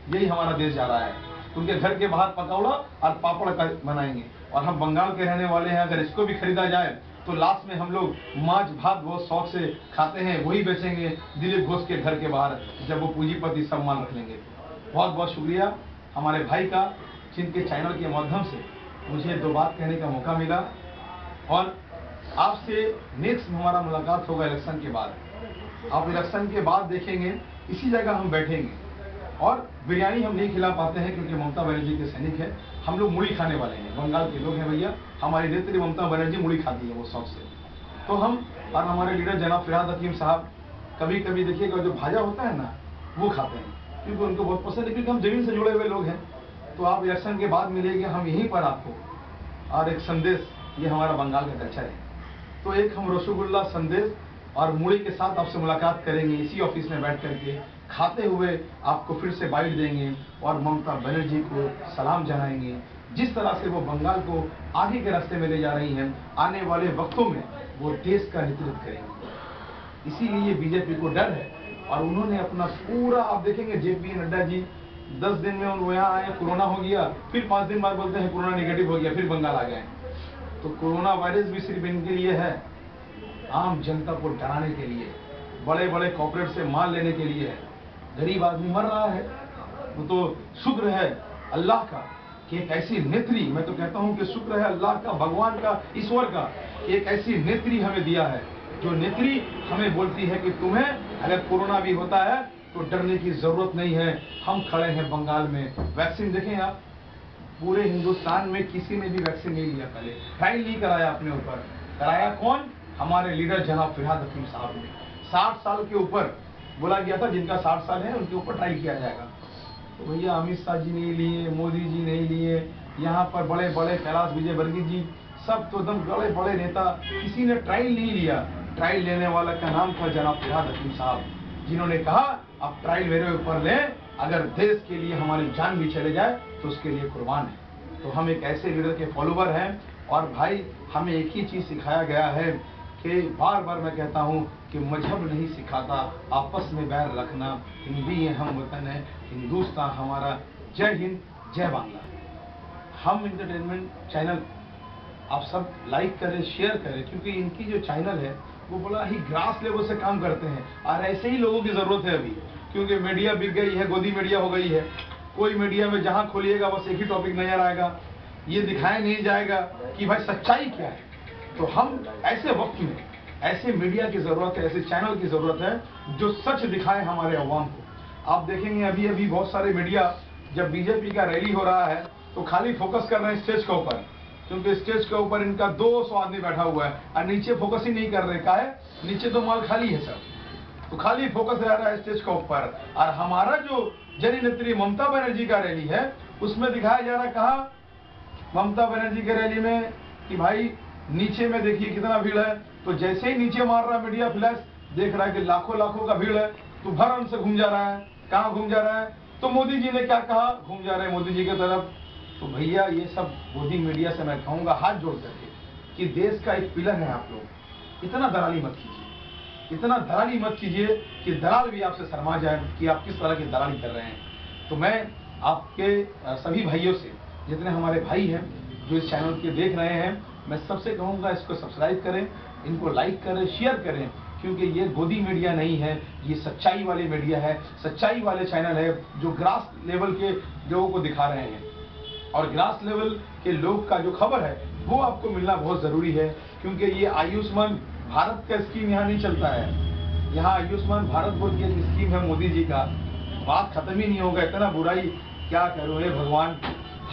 यही हमारा देश जा रहा है, उनके घर के बाहर पकौड़ा और पापड़ का बनाएंगे। और हम बंगाल के रहने वाले हैं, अगर इसको भी खरीदा जाए तो लास्ट में हम लोग माछ भात बहुत शौक से खाते हैं, वही बेचेंगे दिलीप घोष के घर के बाहर, जब वो पूंजीपति सम्मान रख लेंगे। बहुत बहुत शुक्रिया हमारे भाई का, जिनके चैनल के माध्यम से मुझे 2 बात कहने का मौका मिला। और आपसे नेक्स्ट हमारा मुलाकात होगा इलेक्शन के बाद। आप इलेक्शन के बाद देखेंगे इसी जगह हम बैठेंगे। और बिरयानी हम नहीं खिला पाते हैं क्योंकि ममता बनर्जी के सैनिक है, हम लोग मुड़ी खाने वाले हैं, बंगाल के लोग हैं भैया। हमारी नेत्री ममता बनर्जी मुड़ी खाती है वो शौक से। तो हम और हमारे लीडर जनाब फिरहाद हकीम साहब कभी कभी देखिएगा जो भाजा होता है ना वो खाते हैं, क्योंकि उनको बहुत पसंद है, क्योंकि हम जमीन से जुड़े हुए लोग हैं। तो आप इलेक्शन के बाद मिलेंगे हम यहीं पर आपको। और एक संदेश, ये हमारा बंगाल का कल्चर है। तो एक हम रसगुल्ला संदेश और मुड़ी के साथ आपसे मुलाकात करेंगे इसी ऑफिस में बैठ करके, खाते हुए आपको फिर से बाइट देंगे और ममता बनर्जी को सलाम जनाएंगे। जिस तरह से वो बंगाल को आगे के रास्ते में ले जा रही हैं, आने वाले वक्तों में वो देश का नेतृत्व करेंगे। इसीलिए बीजेपी को डर है। और उन्होंने अपना पूरा, आप देखेंगे जेपी नड्डा जी 10 दिन में वो यहाँ आए, कोरोना हो गया, फिर 5 दिन बाद बोलते हैं कोरोना नेगेटिव हो गया, फिर बंगाल आ गए। तो कोरोना वायरस भी सिर्फ इनके लिए है, आम जनता को डराने के लिए, बड़े बड़े कॉर्पोरेट से माल लेने के लिए है। गरीब आदमी मर रहा है। वो तो शुक्र है अल्लाह का कि एक ऐसी नेत्री, मैं तो कहता हूं कि शुक्र है अल्लाह का, भगवान का, ईश्वर का, एक ऐसी नेत्री हमें दिया है, जो नेत्री हमें बोलती है कि तुम्हें अगर कोरोना भी होता है तो डरने की जरूरत नहीं है, हम खड़े हैं बंगाल में। वैक्सीन देखें आप, पूरे हिंदुस्तान में किसी ने भी वैक्सीन नहीं लिया, पहले ट्रायल नहीं कराया अपने ऊपर। कराया कौन? हमारे लीडर जनाब फिरहाद हकीम साहब ने। 60 साल के ऊपर बोला गया था, जिनका 60 साल है उनके ऊपर ट्रायल किया जाएगा। तो भैया अमित शाह जी नहीं लिए, मोदी जी नहीं लिए, यहाँ पर बड़े बड़े कैलाश विजयवर्गीय जी, सब तो एकदम बड़े बड़े नेता, किसी ने ट्रायल नहीं लिया। ट्रायल लेने वाला का नाम था जनाब फिरहाद हकीम साहब, जिन्होंने कहा आप ट्रायल मेरे ऊपर लें, अगर देश के लिए हमारी जान भी चले जाए तो उसके लिए कुर्बान है। तो हम एक ऐसे लीडर के फॉलोवर हैं। और भाई हमें एक ही चीज सिखाया गया है कि बार बार मैं कहता हूं कि मजहब नहीं सिखाता आपस में बैर रखना, हिंदी है, हम वतन है, हिंदुस्तान हमारा, जय हिंद जय बांग्ला। हम इंटरटेनमेंट चैनल आप सब लाइक करें, शेयर करें, क्योंकि इनकी जो चैनल है वो बड़ा ही ग्रास लेवल से काम करते हैं। और ऐसे ही लोगों की जरूरत है अभी, क्योंकि मीडिया बिक गई है, गोदी मीडिया हो गई है। कोई मीडिया में जहां खोलिएगा बस एक ही टॉपिक नजर आएगा, ये दिखाया नहीं जाएगा कि भाई सच्चाई क्या है। तो हम ऐसे वक्त में ऐसे मीडिया की जरूरत है, ऐसे चैनल की जरूरत है जो सच दिखाए हमारे अवाम को। आप देखेंगे अभी अभी बहुत सारे मीडिया, जब बीजेपी का रैली हो रहा है तो खाली फोकस कर रहे हैं स्टेज के ऊपर, क्योंकि स्टेज के ऊपर इनका 200 आदमी बैठा हुआ है और नीचे फोकस ही नहीं कर रहे। का है नीचे तो माल खाली है सब, तो खाली फोकस रह रहा है स्टेज के ऊपर। और हमारा जो जननेत्री ममता बनर्जी का रैली है उसमें दिखाया जा रहा कहा ममता बनर्जी के रैली में कि भाई नीचे में देखिए कितना भीड़ है, तो जैसे ही नीचे मार रहा मीडिया फ्लैश देख रहा है कि लाखों लाखों का भीड़ है, तो भर रन से घूम जा रहा है। कहाँ घूम जा रहा है? तो मोदी जी ने क्या कहा, घूम जा रहे हैं मोदी जी की तरफ। तो भैया ये सब मोदी मीडिया से मैं कहूंगा हाथ जोड़ करके कि देश का एक पिलर है आप लोग, इतना दलाली मत कीजिए, इतना दलाली मत कीजिए कि दलाल भी आपसे शर्मा जाए कि आप किस तरह की दलाली कर रहे हैं। तो मैं आपके सभी भाइयों से, जितने हमारे भाई हैं जो इस चैनल के देख रहे हैं, मैं सबसे कहूंगा इसको सब्सक्राइब करें, इनको लाइक करें, शेयर करें, क्योंकि ये गोदी मीडिया नहीं है, ये सच्चाई वाले मीडिया है, सच्चाई वाले चैनल है जो ग्रास लेवल के लोगों को दिखा रहे हैं। और ग्रास लेवल के लोग का जो खबर है वो आपको मिलना बहुत जरूरी है, क्योंकि ये आयुष्मान भारत का स्कीम यहाँ नहीं चलता है। यहाँ आयुष्मान भारत बोल के स्कीम है मोदी जी का, बात खत्म ही नहीं होगा। इतना बुराई क्या करो, हे भगवान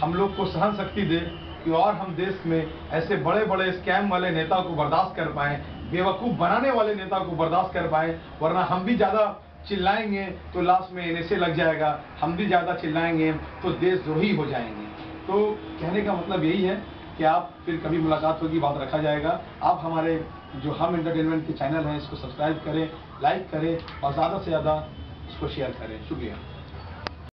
हम लोग को सहन शक्ति दे कि और हम देश में ऐसे बड़े बड़े स्कैम वाले नेता को बर्दाश्त कर पाए, बेवकूफ बनाने वाले नेता को बर्दाश्त कर पाए। वरना हम भी ज्यादा चिल्लाएंगे तो लास्ट में NSA लग जाएगा, हम भी ज्यादा चिल्लाएंगे तो देशद्रोही हो जाएंगे। तो कहने का मतलब यही है कि आप फिर कभी मुलाकात होगी, बात रखा जाएगा। आप हमारे जो हम एंटरटेनमेंट के चैनल हैं इसको सब्सक्राइब करें, लाइक करें और ज़्यादा से ज़्यादा इसको शेयर करें। शुक्रिया।